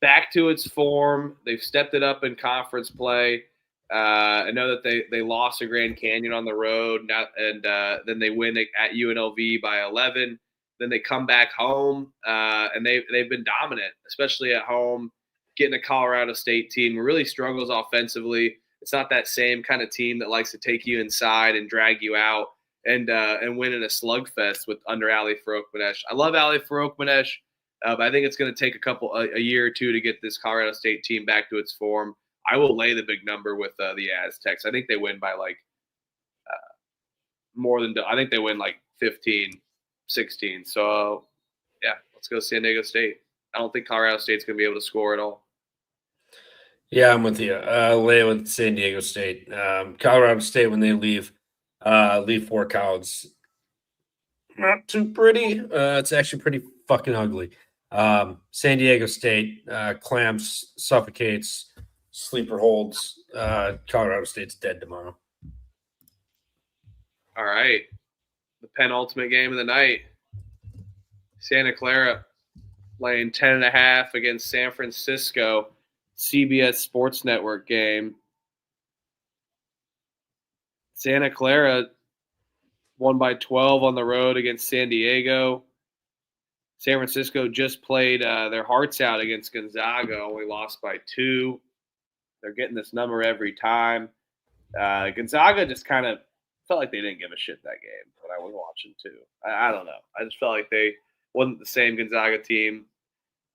back to its form. They've stepped it up in conference play. I know that they lost to Grand Canyon on the road, and then they win at UNLV by 11. Then they come back home, and they've been dominant, especially at home. Getting a Colorado State team who really struggles offensively. It's not that same kind of team that likes to take you inside and drag you out and win in a slugfest under Ali Farokhmanesh. I love Ali Farokhmanesh, but I think it's going to take a year or two to get this Colorado State team back to its form. I will lay the big number with the Aztecs. I think they win by I think they win 15, 16. So, yeah, let's go San Diego State. I don't think Colorado State's going to be able to score at all. Yeah, I'm with you. Lay it with San Diego State. Colorado State, when they leave Fort Collins, not too pretty. It's actually pretty fucking ugly. San Diego State clamps, suffocates, sleeper holds. Colorado State's dead tomorrow. All right. The penultimate game of the night. Santa Clara laying 10.5 against San Francisco. CBS Sports Network game. Santa Clara won by 12 on the road against San Diego. San Francisco just played their hearts out against Gonzaga, only lost by 2. They're getting this number every time. Gonzaga just kind of felt like they didn't give a shit that game when I was watching too. I don't know. I just felt like they wasn't the same Gonzaga team.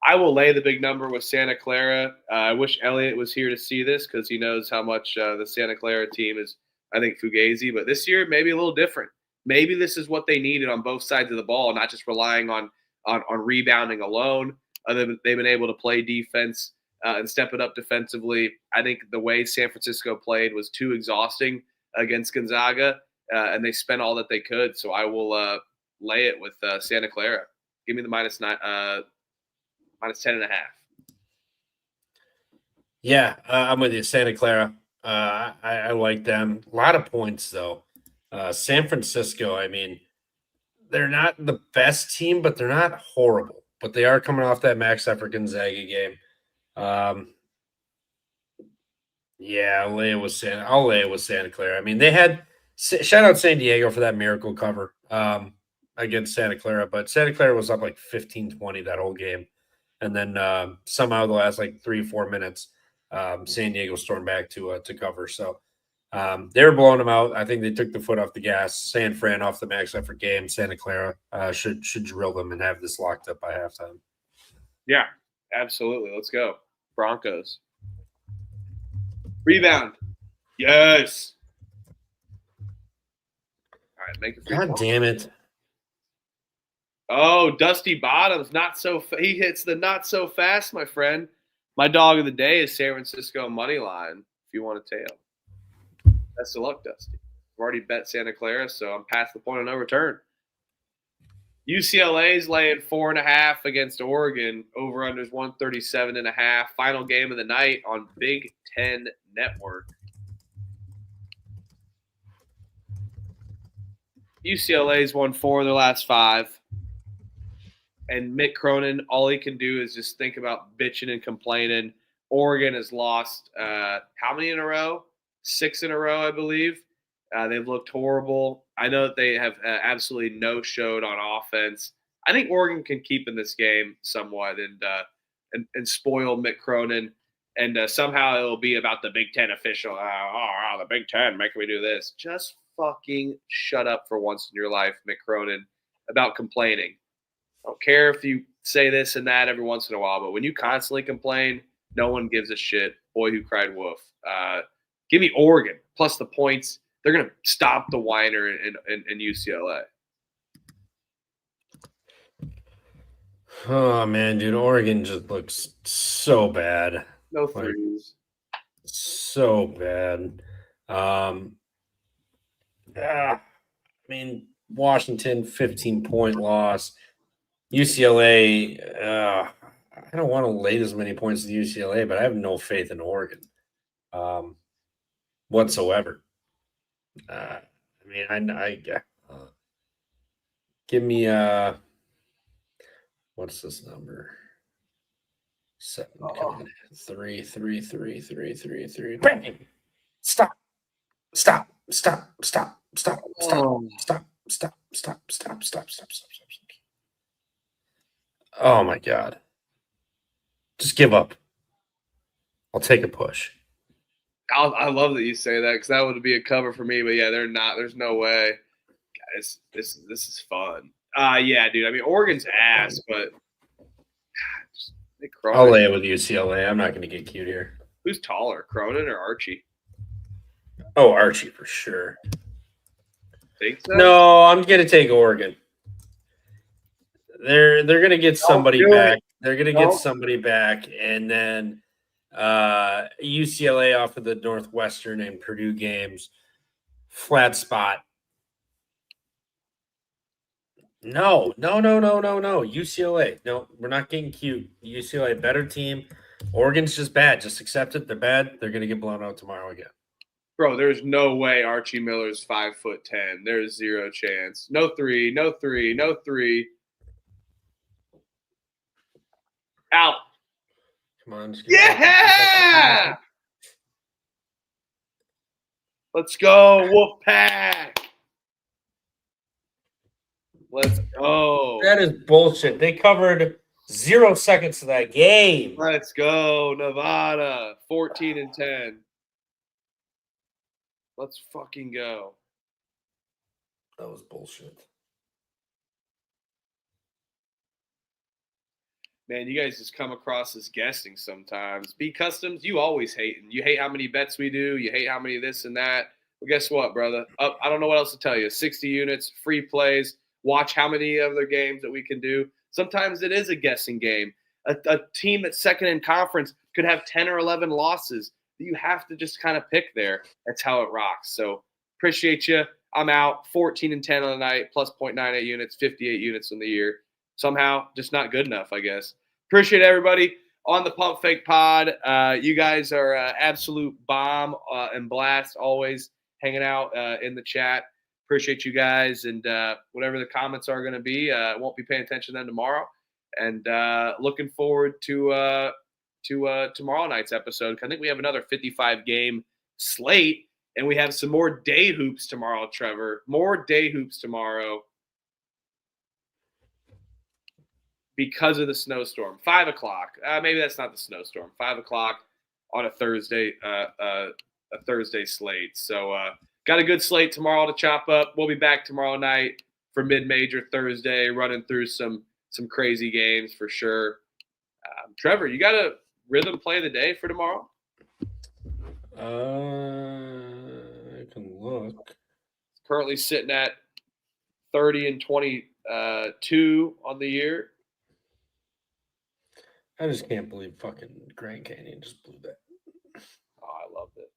I will lay the big number with Santa Clara. I wish Elliot was here to see this because he knows how much the Santa Clara team is, I think, fugazi. But this year, maybe a little different. Maybe this is what they needed on both sides of the ball, not just relying on rebounding alone. They've been able to play defense and step it up defensively. I think the way San Francisco played was too exhausting against Gonzaga, and they spent all that they could. So I will lay it with Santa Clara. Give me the -10.5. Yeah, I'm with you. Santa Clara. I like them. A lot of points, though. San Francisco, I mean, they're not the best team, but they're not horrible. But they are coming off that max effort Gonzaga game. Yeah, I'll lay it with Santa Clara. I mean, they had shout out San Diego for that miracle cover against Santa Clara, but Santa Clara was up 15-20 that whole game. And then somehow the last 3 or 4 minutes, San Diego stormed back to cover. So they were blowing them out. I think they took the foot off the gas. San Fran off the max effort game. Santa Clara should drill them and have this locked up by halftime. Yeah, absolutely. Let's go. Broncos. Rebound. Yes. All right, make it free. God damn it. Oh, Dusty Bottoms, he hits the not so fast, my friend. My dog of the day is San Francisco money line. If you want to tail, best of luck, Dusty. I've already bet Santa Clara, so I'm past the point of no return. UCLA's laying 4.5 against Oregon. Over unders 137.5. Final game of the night on Big Ten Network. UCLA's won 4 of their last 5. And Mick Cronin, all he can do is just think about bitching and complaining. Oregon has lost how many in a row? 6 in a row, I believe. They've looked horrible. I know that they have absolutely no showed on offense. I think Oregon can keep in this game somewhat and spoil Mick Cronin. And somehow it'll be about the Big Ten official. The Big Ten making me do this. Just fucking shut up for once in your life, Mick Cronin, about complaining. I don't care if you say this and that every once in a while, but when you constantly complain, no one gives a shit. Boy who cried wolf. Give me Oregon plus the points. They're going to stop the whiner in UCLA. Oh, man, dude. Oregon just looks so bad. No threes. So bad. I mean, Washington, 15-point loss. UCLA, I don't want to lay as many points to UCLA, but I have no faith in Oregon whatsoever. I give me what's this number? 7 coming in. 3. Bang! Stop. Oh my God. Just give up. I'll take a push. I love that you say that because that would be a cover for me. But yeah, they're not. There's no way. Guys, this is fun. Yeah, dude. I mean, Oregon's ass, but I'll lay it with UCLA. I'm not going to get cute here. Who's taller, Cronin or Archie? Oh, Archie for sure. Think so? No, I'm going to take Oregon. They're going to get somebody back. They're going to get somebody back, and then UCLA off of the Northwestern and Purdue games. Flat spot. No. UCLA. No, we're not getting cute. UCLA, better team. Oregon's just bad. Just accept it. They're bad. They're going to get blown out tomorrow again. Bro, there's no way Archie Miller's 5'10". There's zero chance. No three. Out. Come on. Yeah! Let's go, Wolfpack. Let's go. That is bullshit. They covered 0 seconds of that game. Let's go, Nevada. 14-10. Let's fucking go. That was bullshit. Man, you guys just come across as guessing sometimes. B Customs, you always hate. You hate how many bets we do. You hate how many this and that. Well, guess what, brother? I don't know what else to tell you. 60 units, free plays. Watch how many other games that we can do. Sometimes it is a guessing game. A team that's second in conference could have 10 or 11 losses. You have to just kind of pick there. That's how it rocks. So appreciate you. I'm out. 14-10 on the night, plus 0.98 units, 58 units in the year. Somehow just not good enough, I guess. Appreciate everybody on the Pump Fake Pod. You guys are absolute bomb and blast, always hanging out in the chat. Appreciate you guys, and whatever the comments are going to be, won't be paying attention to them tomorrow. And looking forward to tomorrow night's episode. I think we have another 55-game slate, and we have some more day hoops tomorrow, Trevor. More day hoops tomorrow because of the snowstorm. 5 o'clock. Maybe that's not the snowstorm. 5 o'clock on a Thursday slate. So got a good slate tomorrow to chop up. We'll be back tomorrow night for mid-major Thursday, running through some crazy games for sure. Trevor, you got a rhythm play of the day for tomorrow? I can look. Currently sitting at 30-22 on the year. I just can't believe fucking Grand Canyon just blew that. Oh, I loved it.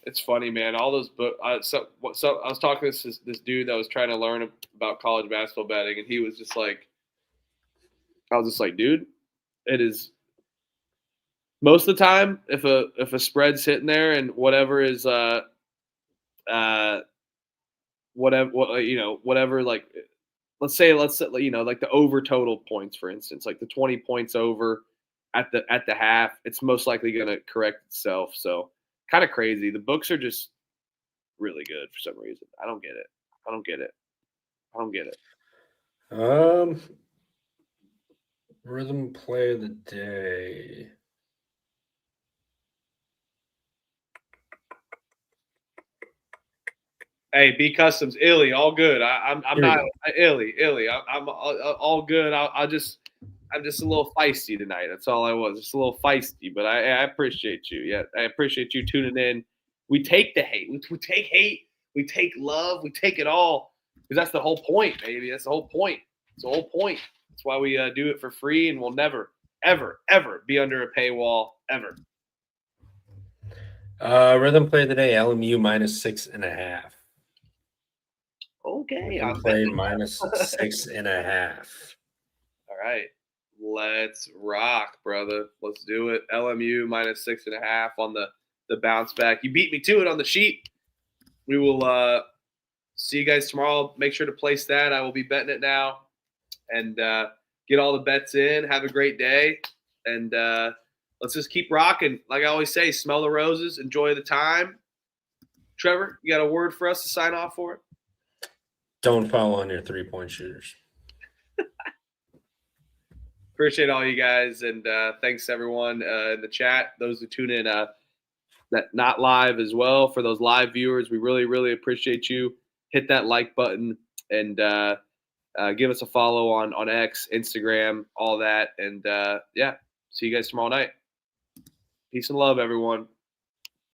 It's funny, man. All those books. So I was talking to this dude that was trying to learn about college basketball betting, and he was just like, I was just like, dude, it is most of the time if a spread's hitting there and whatever is whatever like let's say like the over total points, for instance, like the 20 points over at the half, it's most likely going to correct itself. So kind of crazy. The books are just really good for some reason. I don't get it. Rhythm play of the day. Hey, B Customs, Illy, all good. I'm not Illy. I'm all good. I'm just a little feisty tonight. That's all I was. Just a little feisty, but I appreciate you. Yeah, I appreciate you tuning in. We take the hate. We take hate. We take love. We take it all because that's the whole point, baby. That's the whole point. It's the whole point. That's why we do it for free, and we'll never, ever, ever be under a paywall ever. Rhythm play of the day. LMU -6.5. Okay, Rhythm play -6.5. All right. Let's rock, brother. Let's do it. LMU -6.5 on the bounce back. You beat me to it on the sheet. We will see you guys tomorrow. Make sure to place that. I will be betting it now. And get all the bets in. Have a great day. And let's just keep rocking. Like I always say, smell the roses. Enjoy the time. Trevor, you got a word for us to sign off for? Don't foul on your three-point shooters. Appreciate all you guys, and thanks everyone in the chat. Those who tune in, that not live as well. For those live viewers, we really, really appreciate you. Hit that like button and give us a follow on X, Instagram, all that. And yeah, see you guys tomorrow night. Peace and love, everyone.